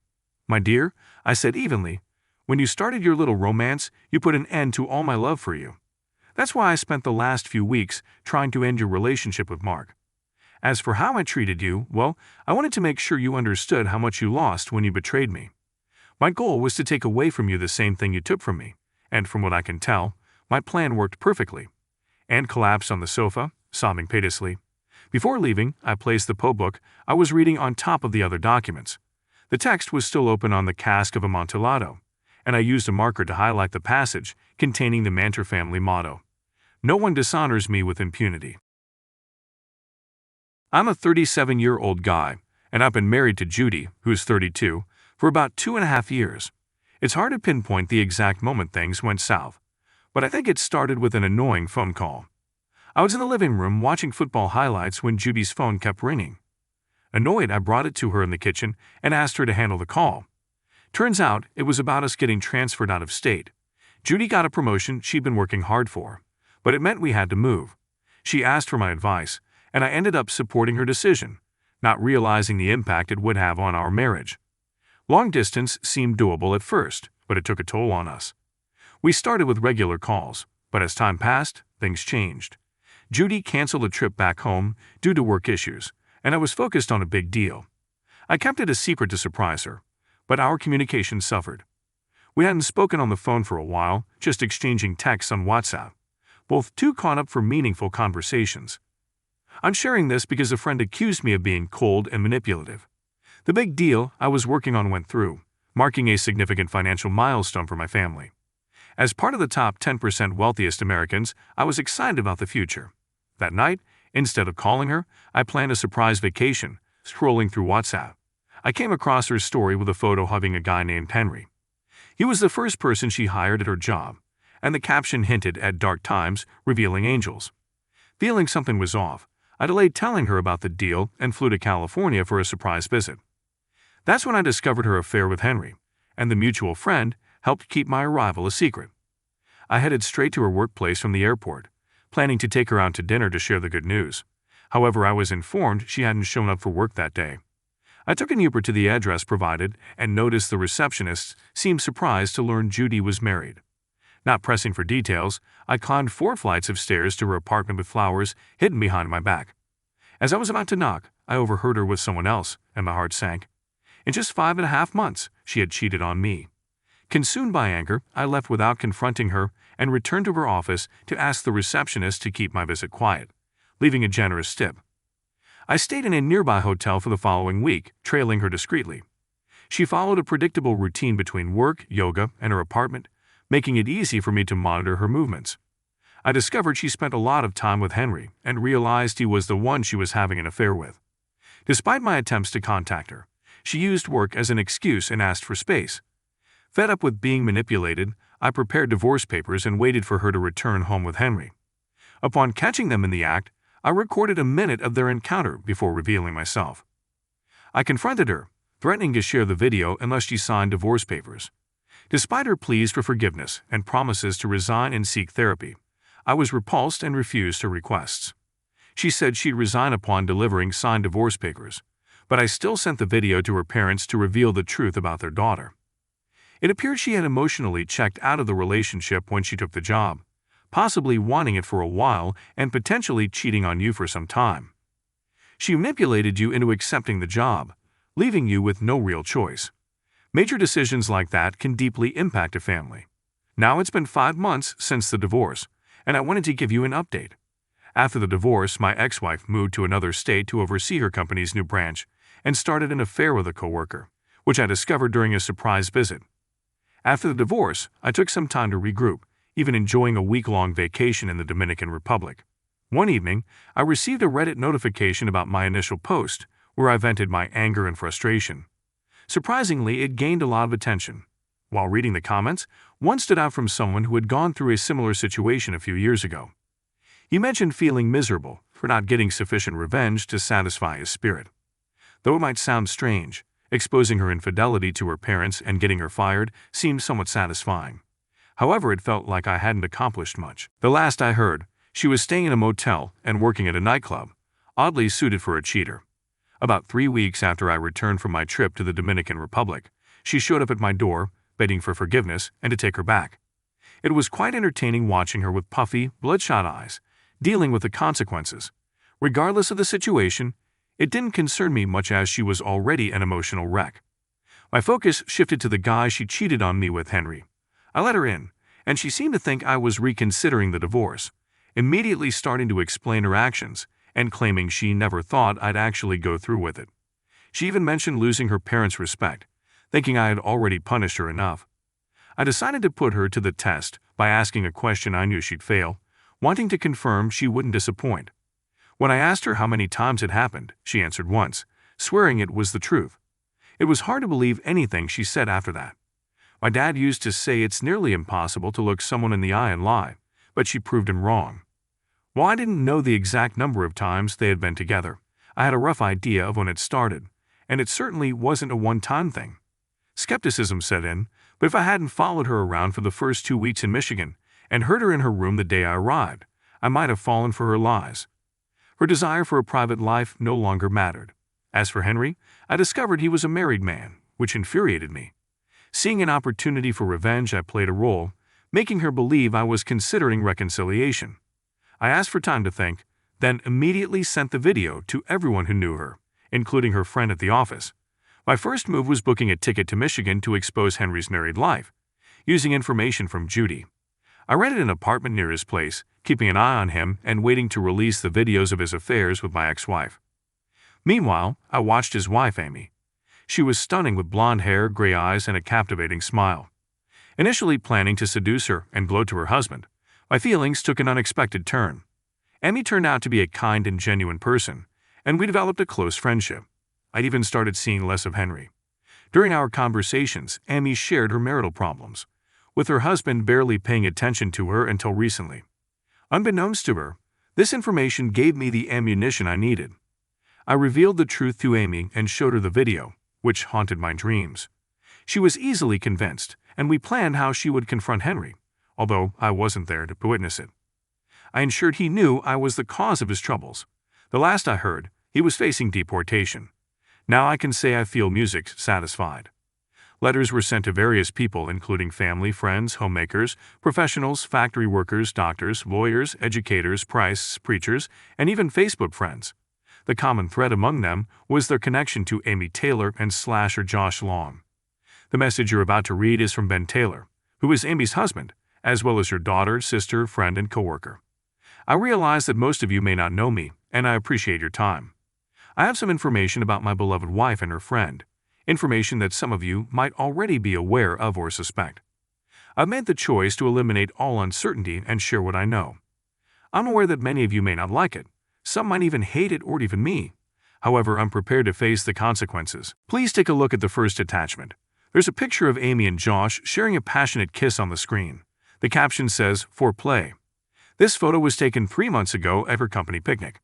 "My dear," I said evenly, "when you started your little romance, you put an end to all my love for you. That's why I spent the last few weeks trying to end your relationship with Mark. As for how I treated you, well, I wanted to make sure you understood how much you lost when you betrayed me. My goal was to take away from you the same thing you took from me, and from what I can tell, my plan worked perfectly." Anne collapsed on the sofa, sobbing piteously. Before leaving, I placed the Poe book I was reading on top of the other documents. The text was still open on The Cask of Amontillado, and I used a marker to highlight the passage containing the Manter family motto, "No one dishonors me with impunity." I'm a 37-year-old guy, and I've been married to Judy, who's 32, for about 2.5 years. It's hard to pinpoint the exact moment things went south, but I think it started with an annoying phone call. I was in the living room watching football highlights when Judy's phone kept ringing. Annoyed, I brought it to her in the kitchen and asked her to handle the call. Turns out, it was about us getting transferred out of state. Judy got a promotion she'd been working hard for, but it meant we had to move. She asked for my advice, and I ended up supporting her decision, not realizing the impact it would have on our marriage. Long distance seemed doable at first, but it took a toll on us. We started with regular calls, but as time passed, things changed. Judy canceled a trip back home due to work issues, and I was focused on a big deal. I kept it a secret to surprise her, but our communication suffered. We hadn't spoken on the phone for a while, just exchanging texts on WhatsApp, both too caught up for meaningful conversations. I'm sharing this because a friend accused me of being cold and manipulative. The big deal I was working on went through, marking a significant financial milestone for my family. As part of the top 10% wealthiest Americans, I was excited about the future. That night, instead of calling her, I planned a surprise vacation, scrolling through WhatsApp. I came across her story with a photo hugging a guy named Henry. He was the first person she hired at her job, and the caption hinted at dark times, revealing angels. Feeling something was off, I delayed telling her about the deal and flew to California for a surprise visit. That's when I discovered her affair with Henry, and the mutual friend helped keep my arrival a secret. I headed straight to her workplace from the airport, planning to take her out to dinner to share the good news. However, I was informed she hadn't shown up for work that day. I took an Uber to the address provided and noticed the receptionist seemed surprised to learn Judy was married. Not pressing for details, I climbed 4 flights of stairs to her apartment with flowers hidden behind my back. As I was about to knock, I overheard her with someone else, and my heart sank. In just 5.5 months, she had cheated on me. Consumed by anger, I left without confronting her and returned to her office to ask the receptionist to keep my visit quiet, leaving a generous tip. I stayed in a nearby hotel for the following week, trailing her discreetly. She followed a predictable routine between work, yoga, and her apartment, making it easy for me to monitor her movements. I discovered she spent a lot of time with Henry and realized he was the one she was having an affair with. Despite my attempts to contact her, she used work as an excuse and asked for space. Fed up with being manipulated, I prepared divorce papers and waited for her to return home with Henry. Upon catching them in the act, I recorded a minute of their encounter before revealing myself. I confronted her, threatening to share the video unless she signed divorce papers. Despite her pleas for forgiveness and promises to resign and seek therapy, I was repulsed and refused her requests. She said she'd resign upon delivering signed divorce papers, but I still sent the video to her parents to reveal the truth about their daughter. It appeared she had emotionally checked out of the relationship when she took the job, possibly wanting it for a while and potentially cheating on you for some time. She manipulated you into accepting the job, leaving you with no real choice. Major decisions like that can deeply impact a family. Now it's been 5 months since the divorce, and I wanted to give you an update. After the divorce, my ex-wife moved to another state to oversee her company's new branch and started an affair with a coworker, which I discovered during a surprise visit. After the divorce, I took some time to regroup, even enjoying a week-long vacation in the Dominican Republic. One evening, I received a Reddit notification about my initial post, where I vented my anger and frustration. Surprisingly, it gained a lot of attention. While reading the comments, one stood out from someone who had gone through a similar situation a few years ago. He mentioned feeling miserable for not getting sufficient revenge to satisfy his spirit. Though it might sound strange, exposing her infidelity to her parents and getting her fired seemed somewhat satisfying. However, it felt like I hadn't accomplished much. The last I heard, she was staying in a motel and working at a nightclub, oddly suited for a cheater. About 3 weeks after I returned from my trip to the Dominican Republic, she showed up at my door, begging for forgiveness and to take her back. It was quite entertaining watching her with puffy, bloodshot eyes, dealing with the consequences. Regardless of the situation, it didn't concern me much as she was already an emotional wreck. My focus shifted to the guy she cheated on me with, Henry. I let her in, and she seemed to think I was reconsidering the divorce, immediately starting to explain her actions and claiming she never thought I'd actually go through with it. She even mentioned losing her parents' respect, thinking I had already punished her enough. I decided to put her to the test by asking a question I knew she'd fail, wanting to confirm she wouldn't disappoint. When I asked her how many times it happened, she answered once, swearing it was the truth. It was hard to believe anything she said after that. My dad used to say it's nearly impossible to look someone in the eye and lie, but she proved him wrong. While I didn't know the exact number of times they had been together, I had a rough idea of when it started, and it certainly wasn't a one-time thing. Skepticism set in, but if I hadn't followed her around for the first 2 weeks in Michigan and heard her in her room the day I arrived, I might have fallen for her lies. Her desire for a private life no longer mattered. As for Henry, I discovered he was a married man, which infuriated me. Seeing an opportunity for revenge, I played a role, making her believe I was considering reconciliation. I asked for time to think, then immediately sent the video to everyone who knew her, including her friend at the office. My first move was booking a ticket to Michigan to expose Henry's married life, using information from Judy. I rented an apartment near his place, keeping an eye on him and waiting to release the videos of his affairs with my ex-wife. Meanwhile, I watched his wife, Amy. She was stunning with blonde hair, gray eyes, and a captivating smile. Initially planning to seduce her and blow to her husband, my feelings took an unexpected turn. Amy turned out to be a kind and genuine person, and we developed a close friendship. I'd even started seeing less of Henry. During our conversations, Amy shared her marital problems, with her husband barely paying attention to her until recently. Unbeknownst to her, this information gave me the ammunition I needed. I revealed the truth to Amy and showed her the video, which haunted my dreams. She was easily convinced, and we planned how she would confront Henry, although I wasn't there to witness it. I ensured he knew I was the cause of his troubles. The last I heard, he was facing deportation. Now I can say I feel music satisfied. Letters were sent to various people, including family, friends, homemakers, professionals, factory workers, doctors, lawyers, educators, priests, preachers, and even Facebook friends. The common thread among them was their connection to Amy Taylor and slasher Josh Long. The message you're about to read is from Ben Taylor, who is Amy's husband, as well as your daughter, sister, friend, and coworker. I realize that most of you may not know me, and I appreciate your time. I have some information about my beloved wife and her friend, information that some of you might already be aware of or suspect. I've made the choice to eliminate all uncertainty and share what I know. I'm aware that many of you may not like it. Some might even hate it or even me. However, I'm prepared to face the consequences. Please take a look at the first attachment. There's a picture of Amy and Josh sharing a passionate kiss on the screen. The caption says, "For play." This photo was taken 3 months ago at her company picnic.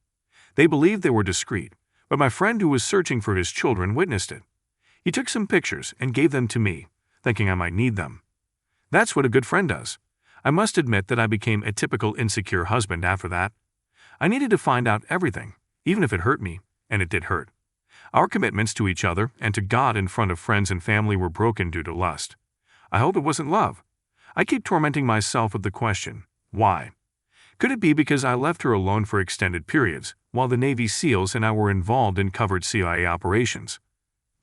They believed they were discreet, but my friend who was searching for his children witnessed it. He took some pictures and gave them to me, thinking I might need them. That's what a good friend does. I must admit that I became a typical insecure husband after that. I needed to find out everything, even if it hurt me, and it did hurt. Our commitments to each other and to God in front of friends and family were broken due to lust. I hope it wasn't love. I keep tormenting myself with the question, why? Could it be because I left her alone for extended periods, while the Navy SEALs and I were involved in covert CIA operations?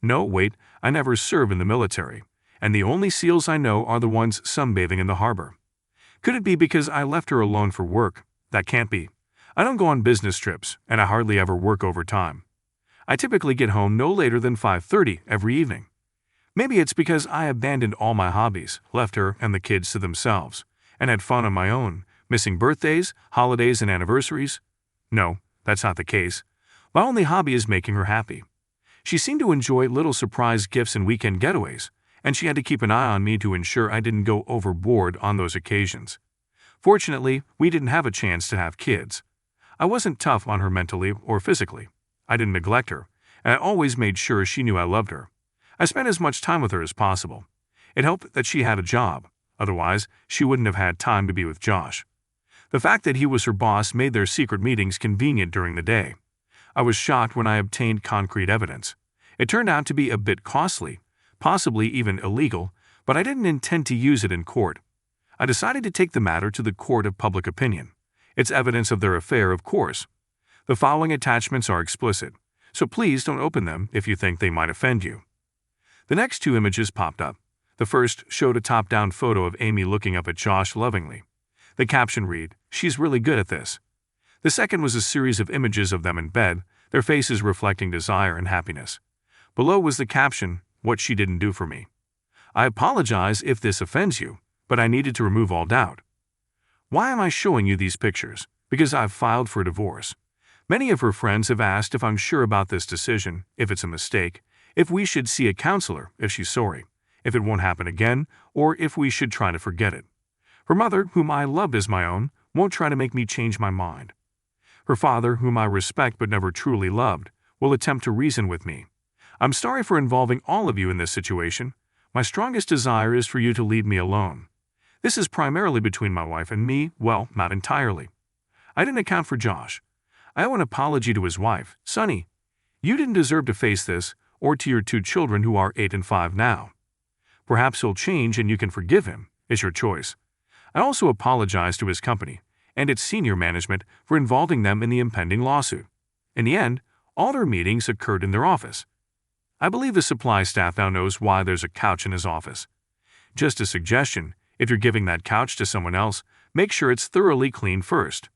No, wait, I never served in the military, and the only SEALs I know are the ones sunbathing in the harbor. Could it be because I left her alone for work? That can't be. I don't go on business trips, and I hardly ever work overtime. I typically get home no later than 5:30 every evening. Maybe it's because I abandoned all my hobbies, left her and the kids to themselves, and had fun on my own, missing birthdays, holidays, and anniversaries. No, that's not the case. My only hobby is making her happy. She seemed to enjoy little surprise gifts and weekend getaways, and she had to keep an eye on me to ensure I didn't go overboard on those occasions. Fortunately, we didn't have a chance to have kids. I wasn't tough on her mentally or physically. I didn't neglect her, and I always made sure she knew I loved her. I spent as much time with her as possible. It helped that she had a job. Otherwise, she wouldn't have had time to be with Josh. The fact that he was her boss made their secret meetings convenient during the day. I was shocked when I obtained concrete evidence. It turned out to be a bit costly, possibly even illegal, but I didn't intend to use it in court. I decided to take the matter to the court of public opinion. It's evidence of their affair, of course. The following attachments are explicit, so please don't open them if you think they might offend you. The next 2 images popped up. The first showed a top-down photo of Amy looking up at Josh lovingly. The caption read, "She's really good at this." The second was a series of images of them in bed, their faces reflecting desire and happiness. Below was the caption, "What she didn't do for me." I apologize if this offends you, but I needed to remove all doubt. Why am I showing you these pictures? Because I've filed for divorce. Many of her friends have asked if I'm sure about this decision, if it's a mistake, if we should see a counselor, if she's sorry, if it won't happen again, or if we should try to forget it. Her mother, whom I loved as my own, won't try to make me change my mind. Her father, whom I respect but never truly loved, will attempt to reason with me. I'm sorry for involving all of you in this situation. My strongest desire is for you to leave me alone. This is primarily between my wife and me, well, not entirely. I didn't account for Josh. I owe an apology to his wife, Sunny. You didn't deserve to face this, or to your 2 children who are 8 and 5 now. Perhaps he'll change and you can forgive him. It's your choice. I also apologize to his company and its senior management for involving them in the impending lawsuit. In the end, all their meetings occurred in their office. I believe the supply staff now knows why there's a couch in his office. Just a suggestion, If you're giving that couch to someone else, make sure it's thoroughly cleaned first.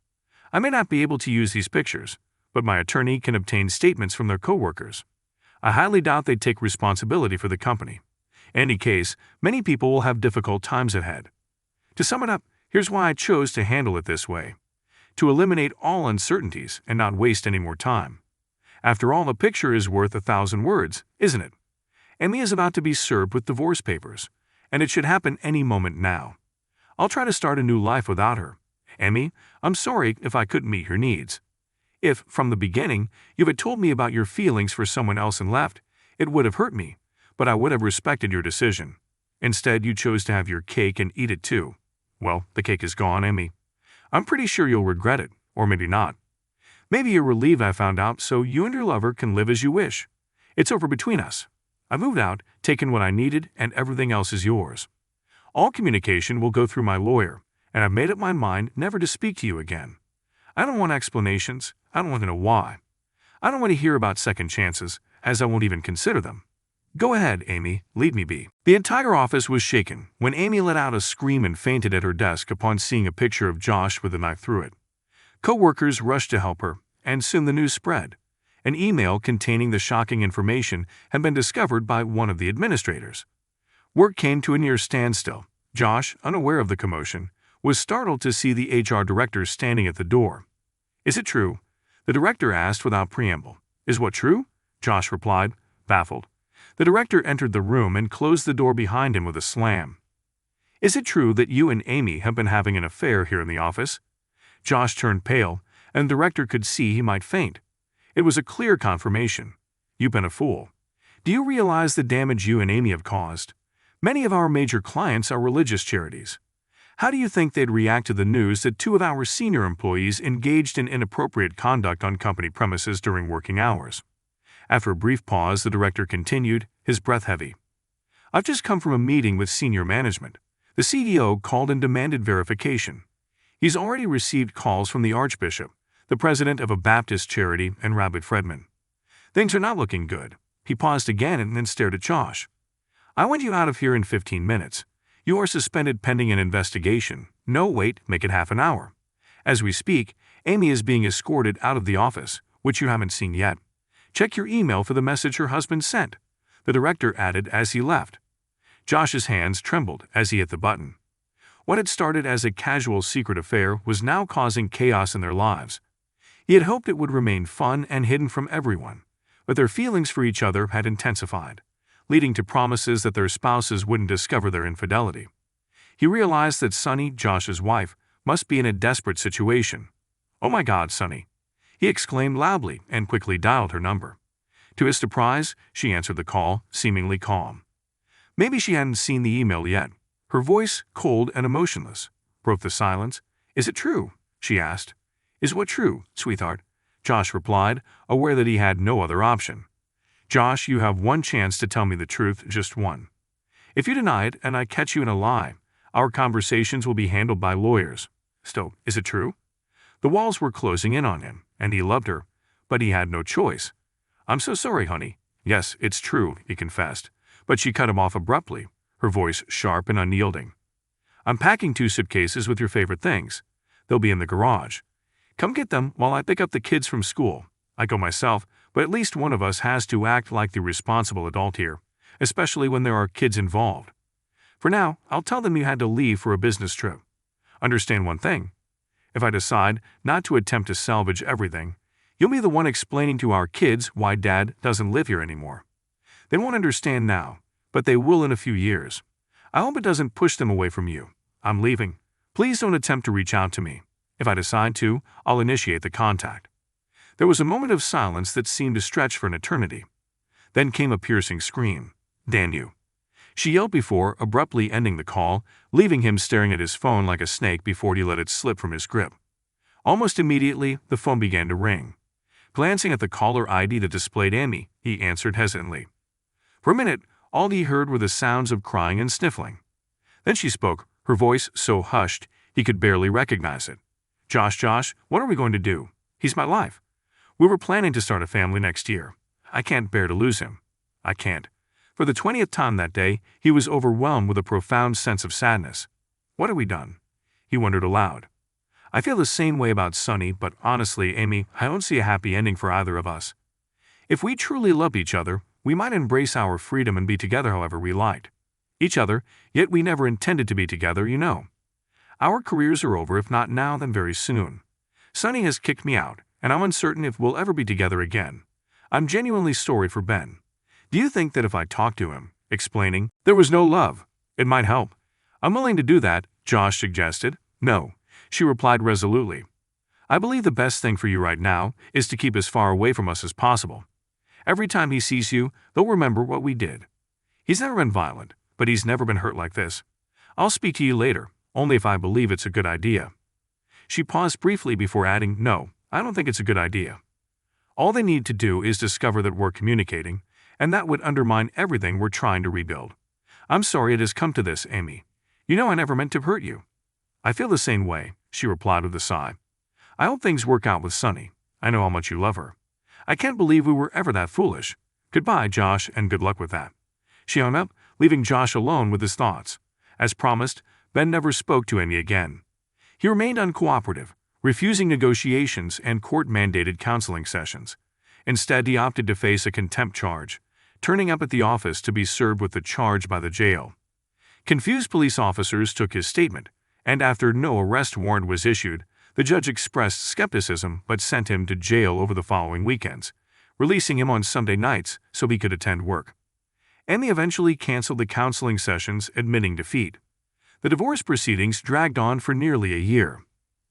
I may not be able to use these pictures, but my attorney can obtain statements from their coworkers. I highly doubt they'd take responsibility for the company. In any case, many people will have difficult times ahead. To sum it up, here's why I chose to handle it this way. To eliminate all uncertainties and not waste any more time. After all, a picture is worth 1,000 words, isn't it? Amy is about to be served with divorce papers, and it should happen any moment now. I'll try to start a new life without her. Amy, I'm sorry if I couldn't meet your needs. If, from the beginning, you had told me about your feelings for someone else and left, it would have hurt me, but I would have respected your decision. Instead, you chose to have your cake and eat it too. Well, the cake is gone, Amy. I'm pretty sure you'll regret it, or maybe not. Maybe you're relieved I found out so you and your lover can live as you wish. It's over between us. I moved out, taken what I needed, and everything else is yours. All communication will go through my lawyer, and I've made up my mind never to speak to you again. I don't want explanations. I don't want to know why. I don't want to hear about second chances, as I won't even consider them. Go ahead, Amy, leave me be. The entire office was shaken when Amy let out a scream and fainted at her desk upon seeing a picture of Josh with a knife through it. Co-workers rushed to help her, and soon the news spread. An email containing the shocking information had been discovered by one of the administrators. Work came to a near standstill. Josh, unaware of the commotion, was startled to see the HR director standing at the door. Is it true? The director asked without preamble. Is what true? Josh replied, baffled. The director entered the room and closed the door behind him with a slam. Is it true that you and Amy have been having an affair here in the office? Josh turned pale, and the director could see he might faint. It was a clear confirmation. You've been a fool. Do you realize the damage you and Amy have caused? Many of our major clients are religious charities. How do you think they'd react to the news that 2 of our senior employees engaged in inappropriate conduct on company premises during working hours? After a brief pause, the director continued, his breath heavy. I've just come from a meeting with senior management. The CEO called and demanded verification. He's already received calls from the Archbishop, the president of a Baptist charity, and Rabbi Fredman. Things are not looking good. He paused again and then stared at Josh. I want you out of here in 15 minutes. You are suspended pending an investigation. No, wait, make it half an hour. As we speak, Amy is being escorted out of the office, which you haven't seen yet. Check your email for the message her husband sent, the director added as he left. Josh's hands trembled as he hit the button. What had started as a casual secret affair was now causing chaos in their lives. He had hoped it would remain fun and hidden from everyone, but their feelings for each other had intensified, leading to promises that their spouses wouldn't discover their infidelity. He realized that Sunny, Josh's wife, must be in a desperate situation. Oh my God, Sunny! He exclaimed loudly and quickly dialed her number. To his surprise, she answered the call, seemingly calm. Maybe she hadn't seen the email yet. Her voice, cold and emotionless, broke the silence. Is it true? She asked. Is what true, sweetheart? Josh replied, aware that he had no other option. Josh, you have one chance to tell me the truth, just one. If you deny it and I catch you in a lie, our conversations will be handled by lawyers. Still, is it true? The walls were closing in on him, and he loved her, but he had no choice. I'm so sorry, honey. Yes, it's true, he confessed, but she cut him off abruptly, her voice sharp and unyielding. I'm packing 2 suitcases with your favorite things. They'll be in the garage. Come get them while I pick up the kids from school. I go myself, but at least one of us has to act like the responsible adult here, especially when there are kids involved. For now, I'll tell them you had to leave for a business trip. Understand one thing. If I decide not to attempt to salvage everything, you'll be the one explaining to our kids why Dad doesn't live here anymore. They won't understand now, but they will in a few years. I hope it doesn't push them away from you. I'm leaving. Please don't attempt to reach out to me. If I decide to, I'll initiate the contact. There was a moment of silence that seemed to stretch for an eternity. Then came a piercing scream. Damn you! She yelled before abruptly ending the call, leaving him staring at his phone like a snake before he let it slip from his grip. Almost immediately, the phone began to ring. Glancing at the caller ID that displayed Amy, he answered hesitantly. For a minute, all he heard were the sounds of crying and sniffling. Then she spoke, her voice so hushed he could barely recognize it. Josh, what are we going to do? He's my life. We were planning to start a family next year. I can't bear to lose him. I can't. For the 20th time that day, he was overwhelmed with a profound sense of sadness. What have we done? He wondered aloud. I feel the same way about Sunny, but honestly, Amy, I don't see a happy ending for either of us. If we truly loved each other, we might embrace our freedom and be together however we liked. Each other, yet we never intended to be together, you know. Our careers are over, if not now, then very soon. Sunny has kicked me out, and I'm uncertain if we'll ever be together again. I'm genuinely sorry for Ben. Do you think that if I talked to him, explaining there was no love, it might help? I'm willing to do that, Josh suggested. No, she replied resolutely. I believe the best thing for you right now is to keep as far away from us as possible. Every time he sees you, they'll remember what we did. He's never been violent, but he's never been hurt like this. I'll speak to you later, only if I believe it's a good idea. She paused briefly before adding, no, I don't think it's a good idea. All they need to do is discover that we're communicating, and that would undermine everything we're trying to rebuild. I'm sorry it has come to this, Amy. You know I never meant to hurt you. I feel the same way, she replied with a sigh. I hope things work out with Sunny. I know how much you love her. I can't believe we were ever that foolish. Goodbye, Josh, and good luck with that. She hung up, leaving Josh alone with his thoughts. As promised, Ben never spoke to Amy again. He remained uncooperative, refusing negotiations and court-mandated counseling sessions. Instead, he opted to face a contempt charge, turning up at the office to be served with the charge by the jail. Confused police officers took his statement, and after no arrest warrant was issued, the judge expressed skepticism but sent him to jail over the following weekends, releasing him on Sunday nights so he could attend work. Amy eventually canceled the counseling sessions, admitting defeat. The divorce proceedings dragged on for nearly a year.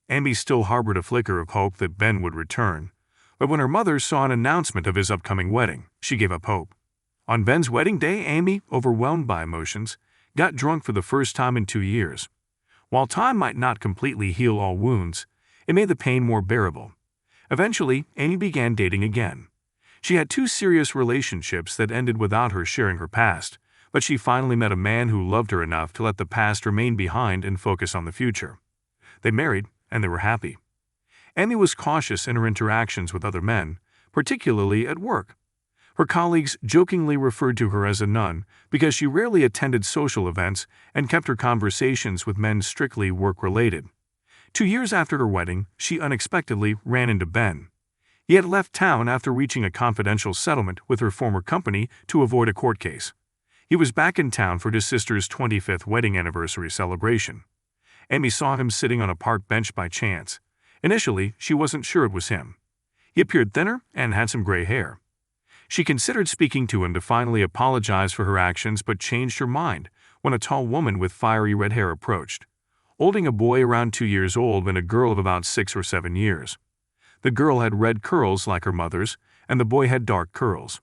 Amy still harbored a flicker of hope that Ben would return, but when her mother saw an announcement of his upcoming wedding, she gave up hope. On Ben's wedding day, Amy, overwhelmed by emotions, got drunk for the first time in 2 years. While time might not completely heal all wounds, it made the pain more bearable. Eventually, Amy began dating again. She had 2 serious relationships that ended without her sharing her past, but she finally met a man who loved her enough to let the past remain behind and focus on the future. They married, and they were happy. Amy was cautious in her interactions with other men, particularly at work. Her colleagues jokingly referred to her as a nun because she rarely attended social events and kept her conversations with men strictly work-related. 2 years after her wedding, she unexpectedly ran into Ben. He had left town after reaching a confidential settlement with her former company to avoid a court case. He was back in town for his sister's 25th wedding anniversary celebration. Amy saw him sitting on a park bench by chance. Initially, she wasn't sure it was him. He appeared thinner and had some gray hair. She considered speaking to him to finally apologize for her actions but changed her mind when a tall woman with fiery red hair approached, holding a boy around 2 years old and a girl of about 6 or 7 years. The girl had red curls like her mother's, and the boy had dark curls.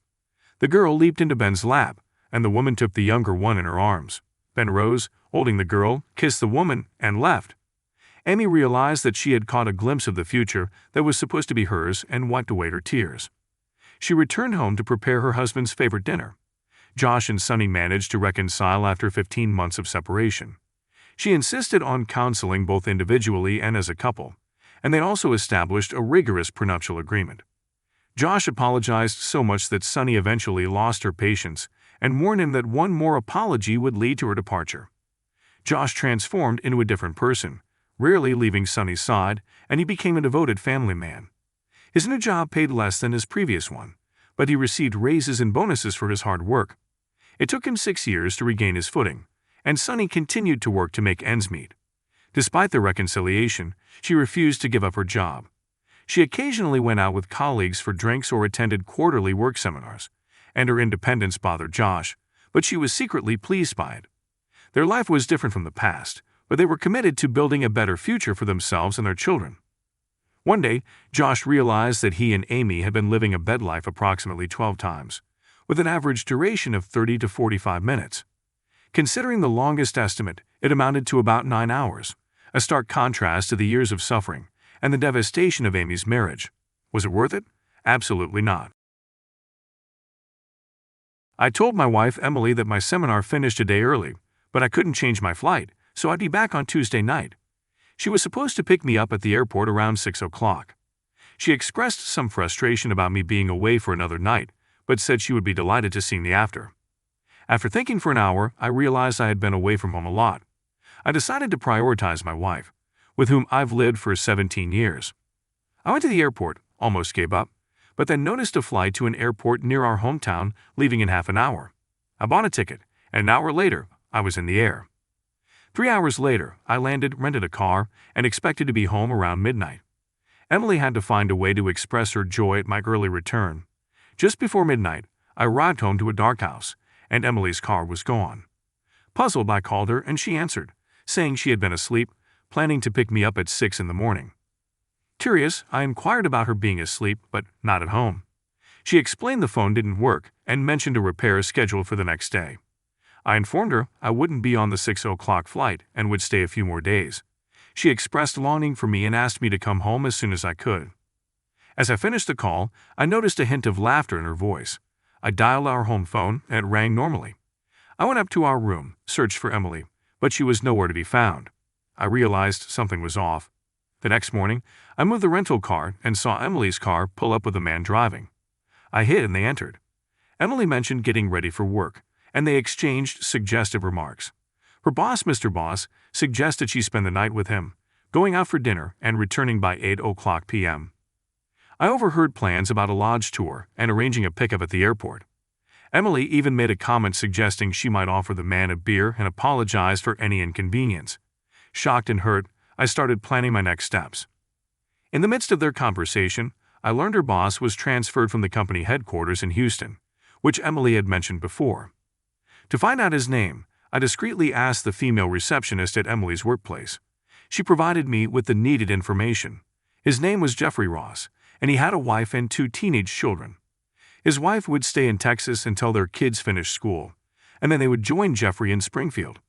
The girl leaped into Ben's lap, and the woman took the younger one in her arms. Ben rose, holding the girl, kissed the woman, and left. Amy realized that she had caught a glimpse of the future that was supposed to be hers and wiped away her tears. She returned home to prepare her husband's favorite dinner. Josh and Sunny managed to reconcile after 15 months of separation. She insisted on counseling both individually and as a couple, and they also established a rigorous prenuptial agreement. Josh apologized so much that Sunny eventually lost her patience and warned him that one more apology would lead to her departure. Josh transformed into a different person, rarely leaving Sunny's side, and he became a devoted family man. His new job paid less than his previous one, but he received raises and bonuses for his hard work. It took him 6 years to regain his footing, and Sunny continued to work to make ends meet. Despite the reconciliation, she refused to give up her job. She occasionally went out with colleagues for drinks or attended quarterly work seminars, and her independence bothered Josh, but she was secretly pleased by it. Their life was different from the past, but they were committed to building a better future for themselves and their children. One day, Josh realized that he and Amy had been living a bed life approximately 12 times, with an average duration of 30 to 45 minutes. Considering the longest estimate, it amounted to about 9 hours, a stark contrast to the years of suffering and the devastation of Amy's marriage. Was it worth it? Absolutely not. I told my wife Emily that my seminar finished a day early, but I couldn't change my flight, so I'd be back on Tuesday night. She was supposed to pick me up at the airport around 6 o'clock. She expressed some frustration about me being away for another night, but said she would be delighted to see me after. After thinking for an hour, I realized I had been away from home a lot. I decided to prioritize my wife, with whom I've lived for 17 years. I went to the airport, almost gave up, but then noticed a flight to an airport near our hometown leaving in half an hour. I bought a ticket, and an hour later, I was in the air. 3 hours later, I landed, rented a car, and expected to be home around midnight. Emily had to find a way to express her joy at my early return. Just before midnight, I arrived home to a dark house, and Emily's car was gone. Puzzled, I called her, and she answered, saying she had been asleep, planning to pick me up at 6 in the morning. Curious, I inquired about her being asleep, but not at home. She explained the phone didn't work and mentioned a repair scheduled for the next day. I informed her I wouldn't be on the 6 o'clock flight and would stay a few more days. She expressed longing for me and asked me to come home as soon as I could. As I finished the call, I noticed a hint of laughter in her voice. I dialed our home phone and it rang normally. I went up to our room, searched for Emily, but she was nowhere to be found. I realized something was off. The next morning, I moved the rental car and saw Emily's car pull up with a man driving. I hid and they entered. Emily mentioned getting ready for work, and they exchanged suggestive remarks. Her boss, Mr. Boss, suggested she spend the night with him, going out for dinner and returning by 8 o'clock p.m. I overheard plans about a lodge tour and arranging a pickup at the airport. Emily even made a comment suggesting she might offer the man a beer and apologized for any inconvenience. Shocked and hurt, I started planning my next steps. In the midst of their conversation, I learned her boss was transferred from the company headquarters in Houston, which Emily had mentioned before. To find out his name, I discreetly asked the female receptionist at Emily's workplace. She provided me with the needed information. His name was Jeffrey Ross, and he had a wife and 2 teenage children. His wife would stay in Texas until their kids finished school, and then they would join Jeffrey in Springfield.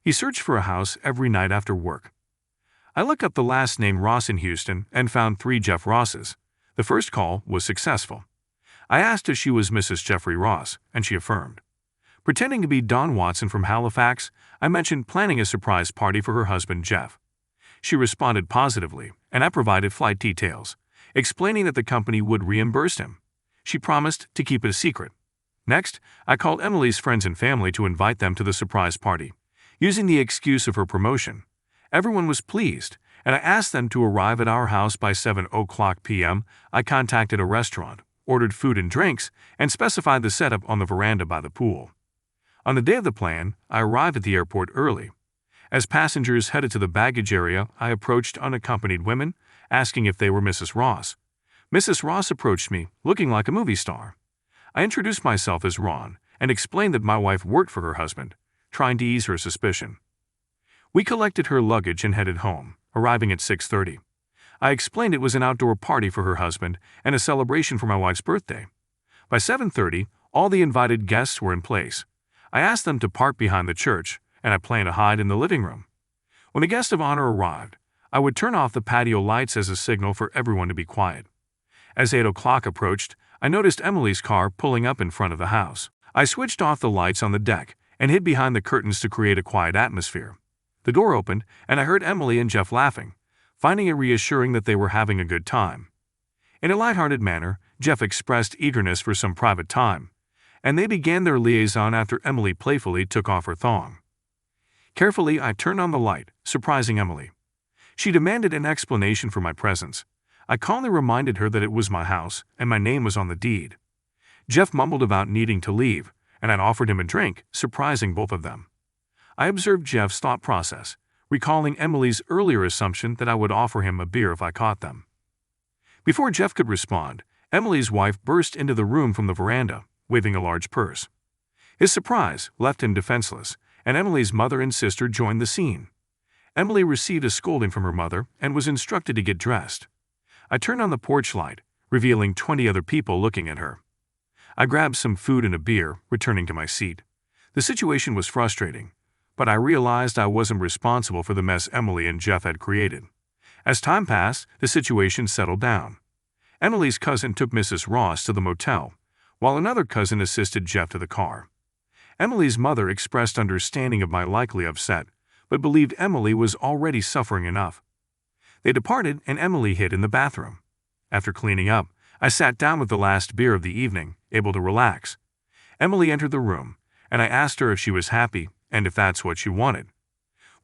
He searched for a house every night after work. I looked up the last name Ross in Houston and found 3 Jeff Rosses. The first call was successful. I asked if she was Mrs. Jeffrey Ross, and she affirmed. Pretending to be Dawn Watson from Halifax, I mentioned planning a surprise party for her husband Jeff. She responded positively, and I provided flight details, explaining that the company would reimburse him. She promised to keep it a secret. Next, I called Emily's friends and family to invite them to the surprise party, using the excuse of her promotion. Everyone was pleased, and I asked them to arrive at our house by 7 o'clock p.m. I contacted a restaurant, ordered food and drinks, and specified the setup on the veranda by the pool. On the day of the plan, I arrived at the airport early. As passengers headed to the baggage area, I approached unaccompanied women, asking if they were Mrs. Ross. Mrs. Ross approached me, looking like a movie star. I introduced myself as Ron and explained that my wife worked for her husband, trying to ease her suspicion. We collected her luggage and headed home, arriving at 6:30. I explained it was an outdoor party for her husband and a celebration for my wife's birthday. By 7:30, all the invited guests were in place. I asked them to park behind the church, and I planned to hide in the living room. When the guest of honor arrived, I would turn off the patio lights as a signal for everyone to be quiet. As 8 o'clock approached, I noticed Emily's car pulling up in front of the house. I switched off the lights on the deck and hid behind the curtains to create a quiet atmosphere. The door opened, and I heard Emily and Jeff laughing, finding it reassuring that they were having a good time. In a lighthearted manner, Jeff expressed eagerness for some private time, and they began their liaison after Emily playfully took off her thong. Carefully, I turned on the light, surprising Emily. She demanded an explanation for my presence. I calmly reminded her that it was my house, and my name was on the deed. Jeff mumbled about needing to leave, and I'd offered him a drink, surprising both of them. I observed Jeff's thought process, recalling Emily's earlier assumption that I would offer him a beer if I caught them. Before Jeff could respond, Emily's wife burst into the room from the veranda, waving a large purse. His surprise left him defenseless, and Emily's mother and sister joined the scene. Emily received a scolding from her mother and was instructed to get dressed. I turned on the porch light, revealing 20 other people looking at her. I grabbed some food and a beer, returning to my seat. The situation was frustrating, but I realized I wasn't responsible for the mess Emily and Jeff had created. As time passed, the situation settled down. Emily's cousin took Mrs. Ross to the motel, while another cousin assisted Jeff to the car. Emily's mother expressed understanding of my likely upset, but believed Emily was already suffering enough. They departed, and Emily hid in the bathroom. After cleaning up, I sat down with the last beer of the evening, able to relax. Emily entered the room, and I asked her if she was happy and if that's what she wanted.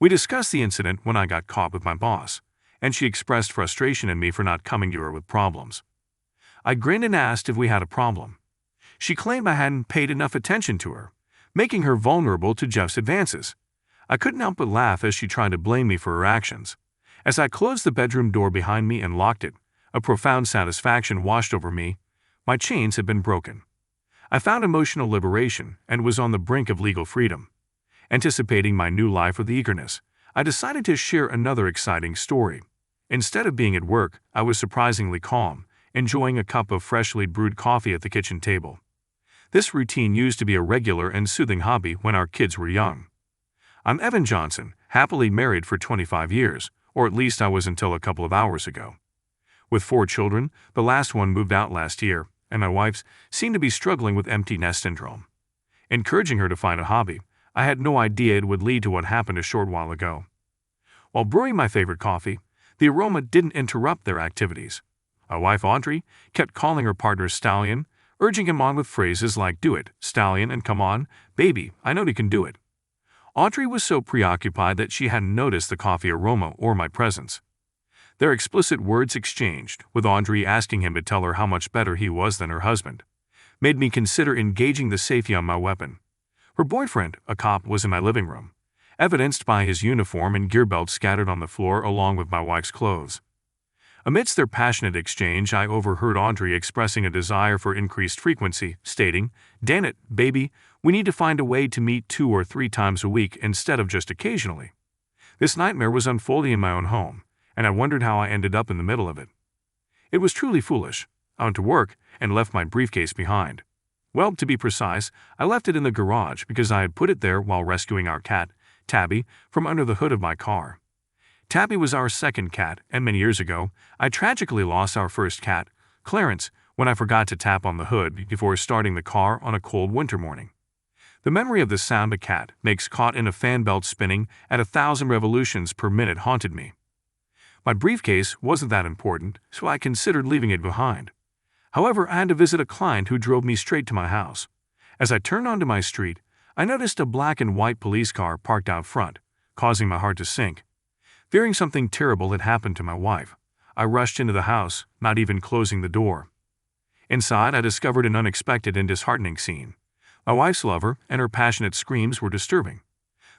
We discussed the incident when I got caught with my boss, and she expressed frustration in me for not coming to her with problems. I grinned and asked if we had a problem. She claimed I hadn't paid enough attention to her, making her vulnerable to Jeff's advances. I couldn't help but laugh as she tried to blame me for her actions. As I closed the bedroom door behind me and locked it, a profound satisfaction washed over me. My chains had been broken. I found emotional liberation and was on the brink of legal freedom. Anticipating my new life with eagerness, I decided to share another exciting story. Instead of being at work, I was surprisingly calm, enjoying a cup of freshly brewed coffee at the kitchen table. This routine used to be a regular and soothing hobby when our kids were young. I'm Evan Johnson, happily married for 25 years, or at least I was until a couple of hours ago. With 4 children, the last one moved out last year, and my wife seemed to be struggling with empty nest syndrome. Encouraging her to find a hobby, I had no idea it would lead to what happened a short while ago. While brewing my favorite coffee, the aroma didn't interrupt their activities. My wife Audrey kept calling her partner Stallion, urging him on with phrases like "Do it, Stallion," and "Come on, baby, I know you can do it." Audrey was so preoccupied that she hadn't noticed the coffee aroma or my presence. Their explicit words exchanged, with Audrey asking him to tell her how much better he was than her husband, made me consider engaging the safety on my weapon. Her boyfriend, a cop, was in my living room, evidenced by his uniform and gear belt scattered on the floor along with my wife's clothes. Amidst their passionate exchange, I overheard Audrey expressing a desire for increased frequency, stating, "Damn it, baby, we need to find a way to meet 2 or 3 times a week instead of just occasionally." This nightmare was unfolding in my own home, and I wondered how I ended up in the middle of it. It was truly foolish. I went to work and left my briefcase behind. Well, to be precise, I left it in the garage because I had put it there while rescuing our cat, Tabby, from under the hood of my car. Tabby was our second cat, and many years ago, I tragically lost our first cat, Clarence, when I forgot to tap on the hood before starting the car on a cold winter morning. The memory of the sound a cat makes caught in a fan belt spinning at 1,000 revolutions per minute haunted me. My briefcase wasn't that important, so I considered leaving it behind. However, I had to visit a client who drove me straight to my house. As I turned onto my street, I noticed a black and white police car parked out front, causing my heart to sink. Fearing something terrible had happened to my wife, I rushed into the house, not even closing the door. Inside, I discovered an unexpected and disheartening scene. My wife's lover and her passionate screams were disturbing.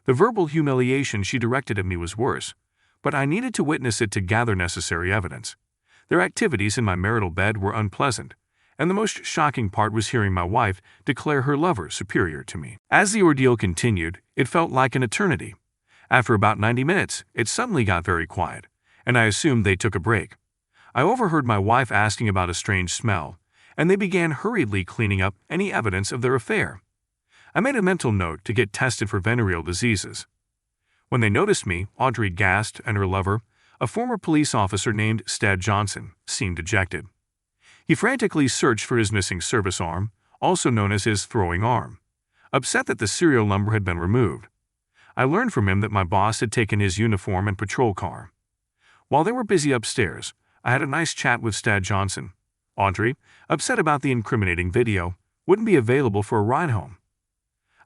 The verbal humiliation she directed at me was worse, but I needed to witness it to gather necessary evidence. Their activities in my marital bed were unpleasant, and the most shocking part was hearing my wife declare her lover superior to me. As the ordeal continued, it felt like an eternity. After about 90 minutes, it suddenly got very quiet, and I assumed they took a break. I overheard my wife asking about a strange smell, and they began hurriedly cleaning up any evidence of their affair. I made a mental note to get tested for venereal diseases. When they noticed me, Audrey gasped, and her lover, a former police officer named Stad Johnson, seemed dejected. He frantically searched for his missing service arm, also known as his throwing arm, upset that the serial number had been removed. I learned from him that my boss had taken his uniform and patrol car. While they were busy upstairs, I had a nice chat with Stad Johnson. Audrey, upset about the incriminating video, wouldn't be available for a ride home.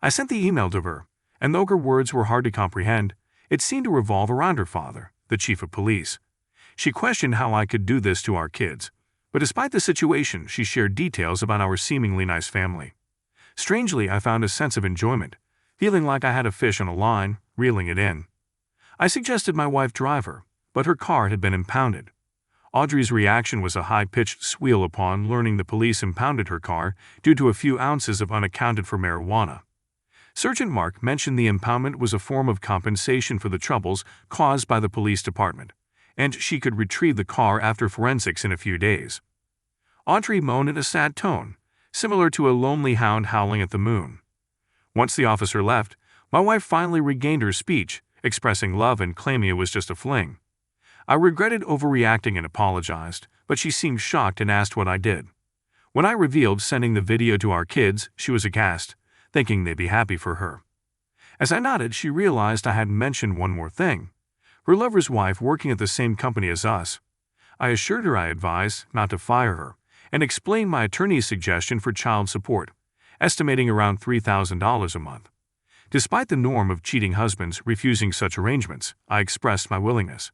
I sent the email to her, and though her words were hard to comprehend, it seemed to revolve around her father, the chief of police. She questioned how I could do this to our kids, but despite the situation, she shared details about our seemingly nice family. Strangely, I found a sense of enjoyment, feeling like I had a fish on a line, reeling it in. I suggested my wife drive her, but her car had been impounded. Audrey's reaction was a high-pitched squeal upon learning the police impounded her car due to a few ounces of unaccounted-for marijuana. Sergeant Mark mentioned the impoundment was a form of compensation for the troubles caused by the police department, and she could retrieve the car after forensics in a few days. Audrey moaned in a sad tone, similar to a lonely hound howling at the moon. Once the officer left, my wife finally regained her speech, expressing love and claiming it was just a fling. I regretted overreacting and apologized, but she seemed shocked and asked what I did. When I revealed sending the video to our kids, she was aghast, thinking they'd be happy for her. As I nodded, she realized I hadn't mentioned one more thing: her lover's wife working at the same company as us. I assured her I advised not to fire her, and explained my attorney's suggestion for child support, estimating around $3,000 a month. Despite the norm of cheating husbands refusing such arrangements, I expressed my willingness.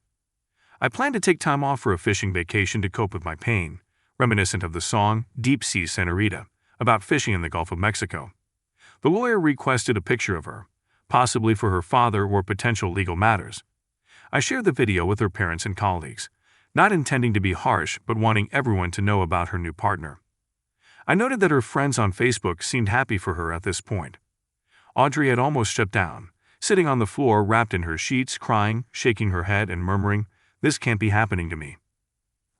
I planned to take time off for a fishing vacation to cope with my pain, reminiscent of the song Deep Sea Senorita, about fishing in the Gulf of Mexico. The lawyer requested a picture of her, possibly for her father or potential legal matters. I shared the video with her parents and colleagues, not intending to be harsh but wanting everyone to know about her new partner. I noted that her friends on Facebook seemed happy for her at this point. Audrey had almost shut down, sitting on the floor wrapped in her sheets, crying, shaking her head and murmuring, "This can't be happening to me."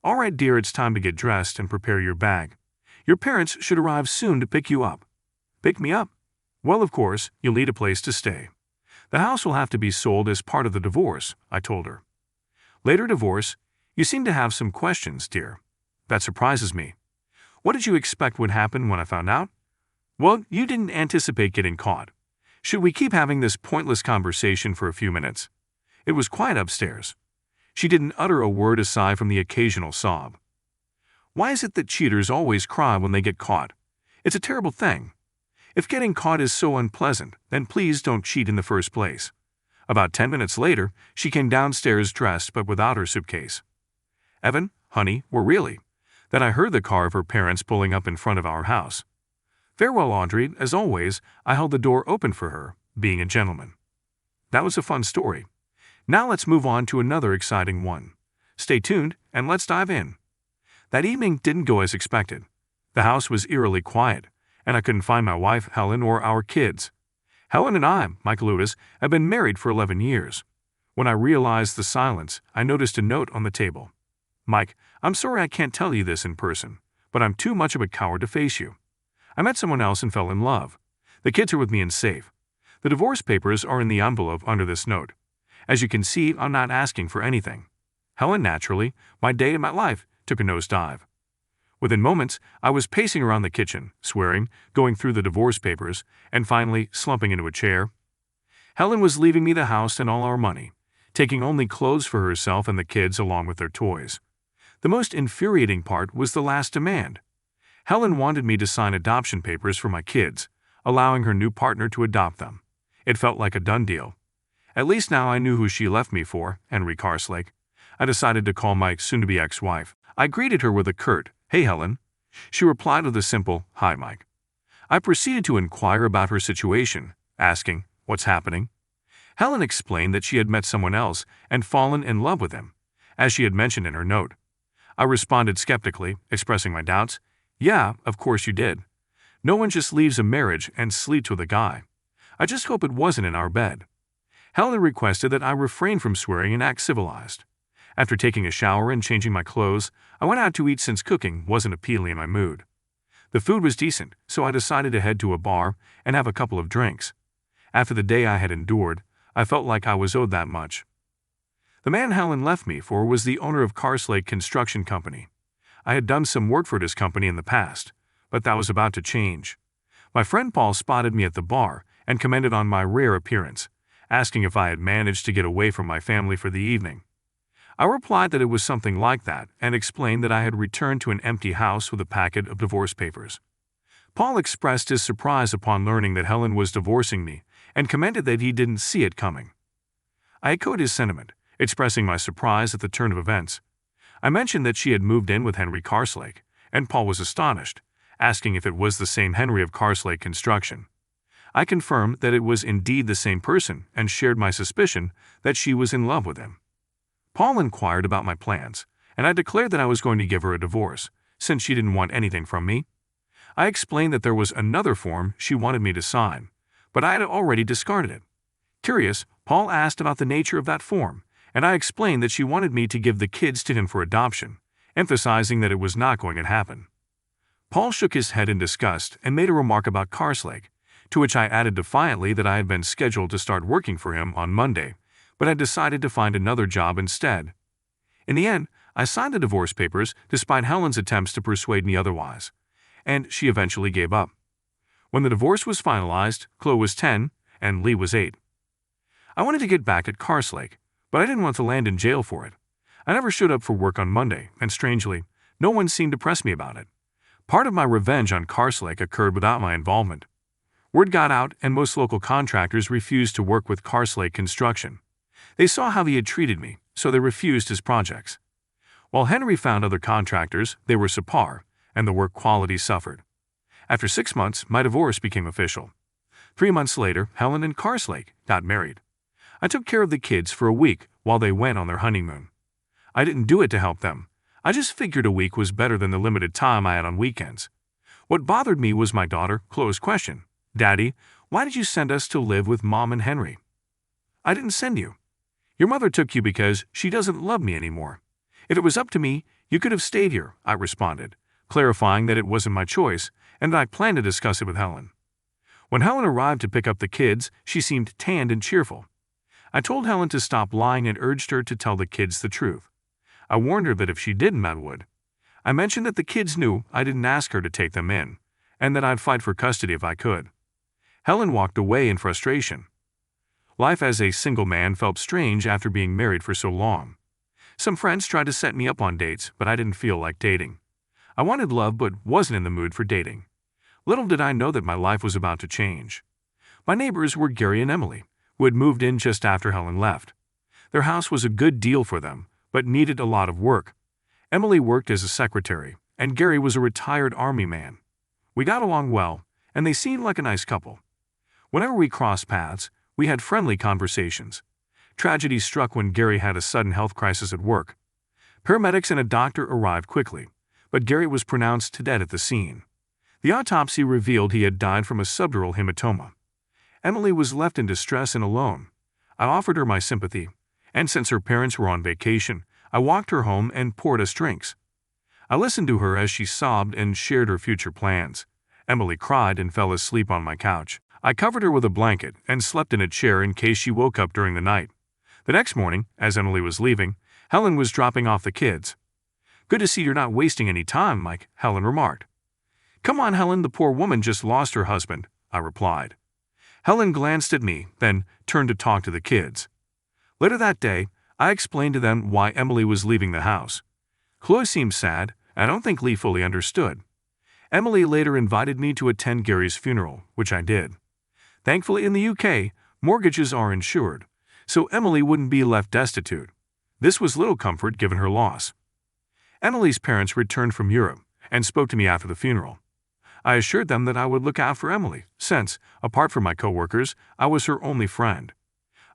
"All right, dear, it's time to get dressed and prepare your bag. Your parents should arrive soon to pick you up." "Pick me up?" "Well, of course, you'll need a place to stay. The house will have to be sold as part of the divorce," I told her. "Later divorce? You seem to have some questions, dear." "That surprises me. What did you expect would happen when I found out?" "Well, you didn't anticipate getting caught. Should we keep having this pointless conversation for a few minutes?" It was quiet upstairs. She didn't utter a word aside from the occasional sob. "Why is it that cheaters always cry when they get caught? It's a terrible thing. If getting caught is so unpleasant, then please don't cheat in the first place." About 10 minutes later, she came downstairs dressed but without her suitcase. "Evan, honey, we're really." Then I heard the car of her parents pulling up in front of our house. "Farewell, Audrey. As always, I held the door open for her, being a gentleman." That was a fun story. Now let's move on to another exciting one. Stay tuned and let's dive in. That evening didn't go as expected. The house was eerily quiet, and I couldn't find my wife, Helen, or our kids. Helen and I, Michael Lewis, have been married for 11 years. When I realized the silence, I noticed a note on the table. "Mike, I'm sorry I can't tell you this in person, but I'm too much of a coward to face you. I met someone else and fell in love. The kids are with me and safe. The divorce papers are in the envelope under this note. As you can see, I'm not asking for anything." Helen, naturally, my day and my life, took a nosedive. Within moments, I was pacing around the kitchen, swearing, going through the divorce papers, and finally slumping into a chair. Helen was leaving me the house and all our money, taking only clothes for herself and the kids along with their toys. The most infuriating part was the last demand. Helen wanted me to sign adoption papers for my kids, allowing her new partner to adopt them. It felt like a done deal. At least now I knew who she left me for, Henry Carslake. I decided to call my soon-to-be ex-wife. I greeted her with a curt, "Hey, Helen." She replied with a simple, "Hi, Mike." I proceeded to inquire about her situation, asking, "What's happening?" Helen explained that she had met someone else and fallen in love with him, as she had mentioned in her note. I responded skeptically, expressing my doubts. "Yeah, of course you did. No one just leaves a marriage and sleeps with a guy. I just hope it wasn't in our bed." Helen requested that I refrain from swearing and act civilized. After taking a shower and changing my clothes, I went out to eat since cooking wasn't appealing in my mood. The food was decent, so I decided to head to a bar and have a couple of drinks. After the day I had endured, I felt like I was owed that much. The man Helen left me for was the owner of Carslake Construction Company. I had done some work for this company in the past, but that was about to change. My friend Paul spotted me at the bar and commented on my rare appearance, asking if I had managed to get away from my family for the evening. I replied that it was something like that and explained that I had returned to an empty house with a packet of divorce papers. Paul expressed his surprise upon learning that Helen was divorcing me and commented that he didn't see it coming. I echoed his sentiment, expressing my surprise at the turn of events. I mentioned that she had moved in with Henry Carslake, and Paul was astonished, asking if it was the same Henry of Carslake Construction. I confirmed that it was indeed the same person and shared my suspicion that she was in love with him. Paul inquired about my plans, and I declared that I was going to give her a divorce, since she didn't want anything from me. I explained that there was another form she wanted me to sign, but I had already discarded it. Curious, Paul asked about the nature of that form, and I explained that she wanted me to give the kids to him for adoption, emphasizing that it was not going to happen. Paul shook his head in disgust and made a remark about Carslake, to which I added defiantly that I had been scheduled to start working for him on Monday, but had decided to find another job instead. In the end, I signed the divorce papers despite Helen's attempts to persuade me otherwise, and she eventually gave up. When the divorce was finalized, Chloe was 10 and Lee was 8. I wanted to get back at Carslake, but I didn't want to land in jail for it. I never showed up for work on Monday, and strangely, no one seemed to press me about it. Part of my revenge on Carslake occurred without my involvement. Word got out and most local contractors refused to work with Carslake Construction. They saw how he had treated me, so they refused his projects. While Henry found other contractors, they were subpar, and the work quality suffered. After 6 months, my divorce became official. 3 months later, Helen and Carslake got married. I took care of the kids for a week while they went on their honeymoon. I didn't do it to help them. I just figured a week was better than the limited time I had on weekends. What bothered me was my daughter, Chloe's question. "Daddy, why did you send us to live with Mom and Henry?" "I didn't send you. Your mother took you because she doesn't love me anymore. If it was up to me, you could have stayed here," I responded, clarifying that it wasn't my choice and that I planned to discuss it with Helen. When Helen arrived to pick up the kids, she seemed tanned and cheerful. I told Helen to stop lying and urged her to tell the kids the truth. I warned her that if she didn't, I would. I mentioned that the kids knew I didn't ask her to take them in, and that I'd fight for custody if I could. Helen walked away in frustration. Life as a single man felt strange after being married for so long. Some friends tried to set me up on dates, but I didn't feel like dating. I wanted love but wasn't in the mood for dating. Little did I know that my life was about to change. My neighbors were Gary and Emily, who had moved in just after Helen left. Their house was a good deal for them, but needed a lot of work. Emily worked as a secretary, and Gary was a retired army man. We got along well, and they seemed like a nice couple. Whenever we crossed paths, we had friendly conversations. Tragedy struck when Gary had a sudden health crisis at work. Paramedics and a doctor arrived quickly, but Gary was pronounced dead at the scene. The autopsy revealed he had died from a subdural hematoma. Emily was left in distress and alone. I offered her my sympathy, and since her parents were on vacation, I walked her home and poured us drinks. I listened to her as she sobbed and shared her future plans. Emily cried and fell asleep on my couch. I covered her with a blanket and slept in a chair in case she woke up during the night. The next morning, as Emily was leaving, Helen was dropping off the kids. "Good to see you're not wasting any time, Mike," Helen remarked. "Come on, Helen, the poor woman just lost her husband," I replied. Helen glanced at me, then turned to talk to the kids. Later that day, I explained to them why Emily was leaving the house. Chloe seemed sad, and I don't think Lee fully understood. Emily later invited me to attend Gary's funeral, which I did. Thankfully, in the UK, mortgages are insured, so Emily wouldn't be left destitute. This was little comfort given her loss. Emily's parents returned from Europe and spoke to me after the funeral. I assured them that I would look out for Emily, since, apart from my coworkers, I was her only friend.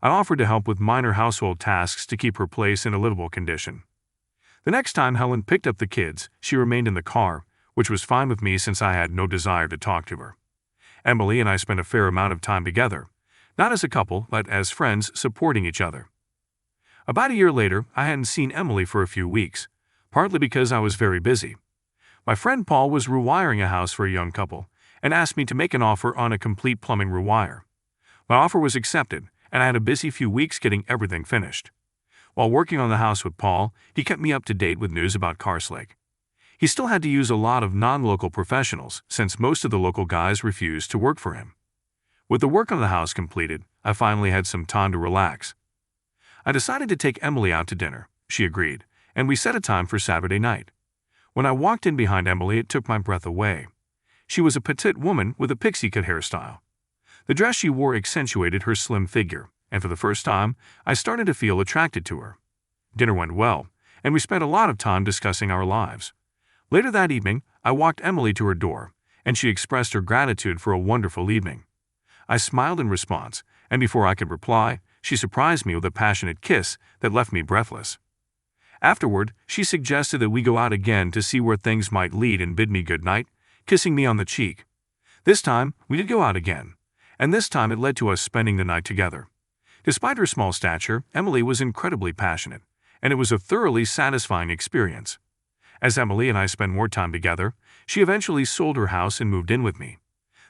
I offered to help with minor household tasks to keep her place in a livable condition. The next time Helen picked up the kids, she remained in the car, which was fine with me since I had no desire to talk to her. Emily and I spent a fair amount of time together, not as a couple, but as friends supporting each other. About a year later, I hadn't seen Emily for a few weeks, partly because I was very busy. My friend Paul was rewiring a house for a young couple and asked me to make an offer on a complete plumbing rewire. My offer was accepted, and I had a busy few weeks getting everything finished. While working on the house with Paul, he kept me up to date with news about Carslake. He still had to use a lot of non-local professionals since most of the local guys refused to work for him. With the work on the house completed, I finally had some time to relax. I decided to take Emily out to dinner. She agreed, and we set a time for Saturday night. When I walked in behind Emily, it took my breath away. She was a petite woman with a pixie-cut hairstyle. The dress she wore accentuated her slim figure, and for the first time, I started to feel attracted to her. Dinner went well, and we spent a lot of time discussing our lives. Later that evening, I walked Emily to her door, and she expressed her gratitude for a wonderful evening. I smiled in response, and before I could reply, she surprised me with a passionate kiss that left me breathless. Afterward, she suggested that we go out again to see where things might lead and bid me good night, kissing me on the cheek. This time, we did go out again, and this time it led to us spending the night together. Despite her small stature, Emily was incredibly passionate, and it was a thoroughly satisfying experience. As Emily and I spent more time together, she eventually sold her house and moved in with me.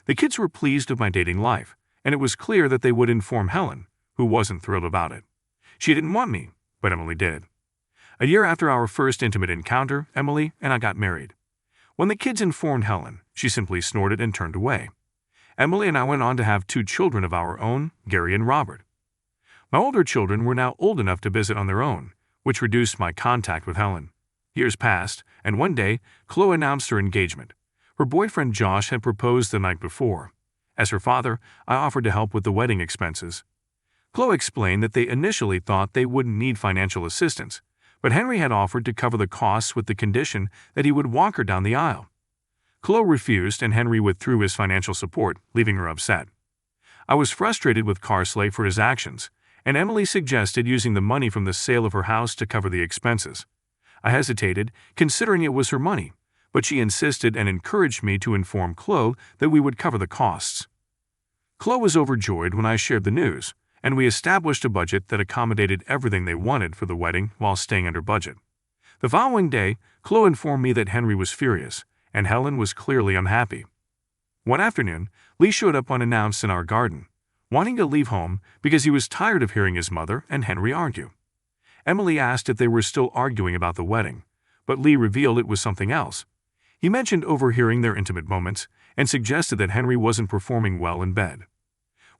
The kids were pleased with my dating life, and it was clear that they would inform Helen, who wasn't thrilled about it. She didn't want me, but Emily did. A year after our first intimate encounter, Emily and I got married. When the kids informed Helen, she simply snorted and turned away. Emily and I went on to have 2 children of our own, Gary and Robert. My older children were now old enough to visit on their own, which reduced my contact with Helen. Years passed, and one day, Chloe announced her engagement. Her boyfriend Josh had proposed the night before. As her father, I offered to help with the wedding expenses. Chloe explained that they initially thought they wouldn't need financial assistance, but Henry had offered to cover the costs with the condition that he would walk her down the aisle. Chloe refused and Henry withdrew his financial support, leaving her upset. I was frustrated with Carsley for his actions, and Emily suggested using the money from the sale of her house to cover the expenses. I hesitated, considering it was her money, but she insisted and encouraged me to inform Chloe that we would cover the costs. Chloe was overjoyed when I shared the news, and we established a budget that accommodated everything they wanted for the wedding while staying under budget. The following day, Chloe informed me that Henry was furious, and Helen was clearly unhappy. One afternoon, Lee showed up unannounced in our garden, wanting to leave home because he was tired of hearing his mother and Henry argue. Emily asked if they were still arguing about the wedding, but Lee revealed it was something else. He mentioned overhearing their intimate moments and suggested that Henry wasn't performing well in bed.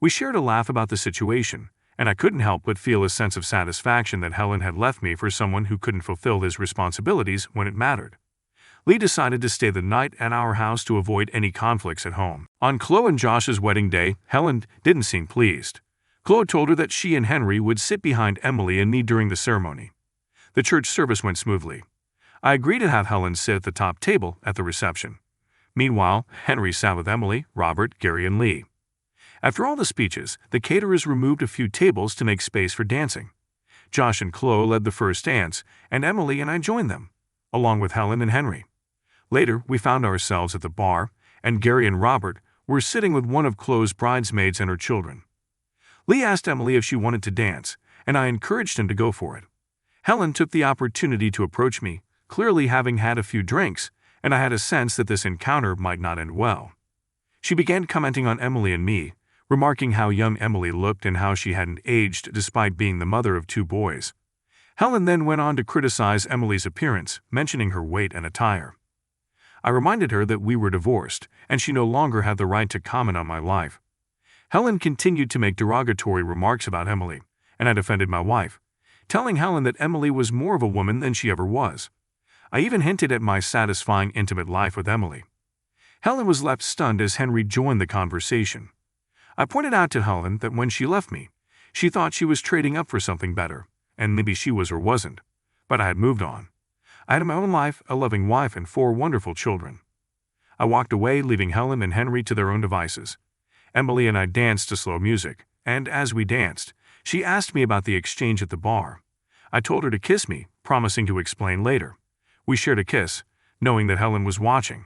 We shared a laugh about the situation, and I couldn't help but feel a sense of satisfaction that Helen had left me for someone who couldn't fulfill his responsibilities when it mattered. Lee decided to stay the night at our house to avoid any conflicts at home. On Chloe and Josh's wedding day, Helen didn't seem pleased. Chloe told her that she and Henry would sit behind Emily and me during the ceremony. The church service went smoothly. I agreed to have Helen sit at the top table at the reception. Meanwhile, Henry sat with Emily, Robert, Gary, and Lee. After all the speeches, the caterers removed a few tables to make space for dancing. Josh and Chloe led the first dance, and Emily and I joined them, along with Helen and Henry. Later, we found ourselves at the bar, and Gary and Robert were sitting with one of Chloe's bridesmaids and her children. Lee asked Emily if she wanted to dance, and I encouraged him to go for it. Helen took the opportunity to approach me, clearly having had a few drinks, and I had a sense that this encounter might not end well. She began commenting on Emily and me, remarking how young Emily looked and how she hadn't aged despite being the mother of 2 boys. Helen then went on to criticize Emily's appearance, mentioning her weight and attire. I reminded her that we were divorced, and she no longer had the right to comment on my life. Helen continued to make derogatory remarks about Emily, and I defended my wife, telling Helen that Emily was more of a woman than she ever was. I even hinted at my satisfying intimate life with Emily. Helen was left stunned as Henry joined the conversation. I pointed out to Helen that when she left me, she thought she was trading up for something better, and maybe she was or wasn't, but I had moved on. I had my own life, a loving wife, and 4 wonderful children. I walked away, leaving Helen and Henry to their own devices. Emily and I danced to slow music, and as we danced, she asked me about the exchange at the bar. I told her to kiss me, promising to explain later. We shared a kiss, knowing that Helen was watching.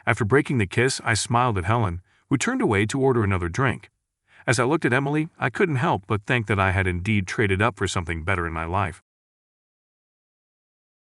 After breaking the kiss, I smiled at Helen, who turned away to order another drink. As I looked at Emily, I couldn't help but think that I had indeed traded up for something better in my life.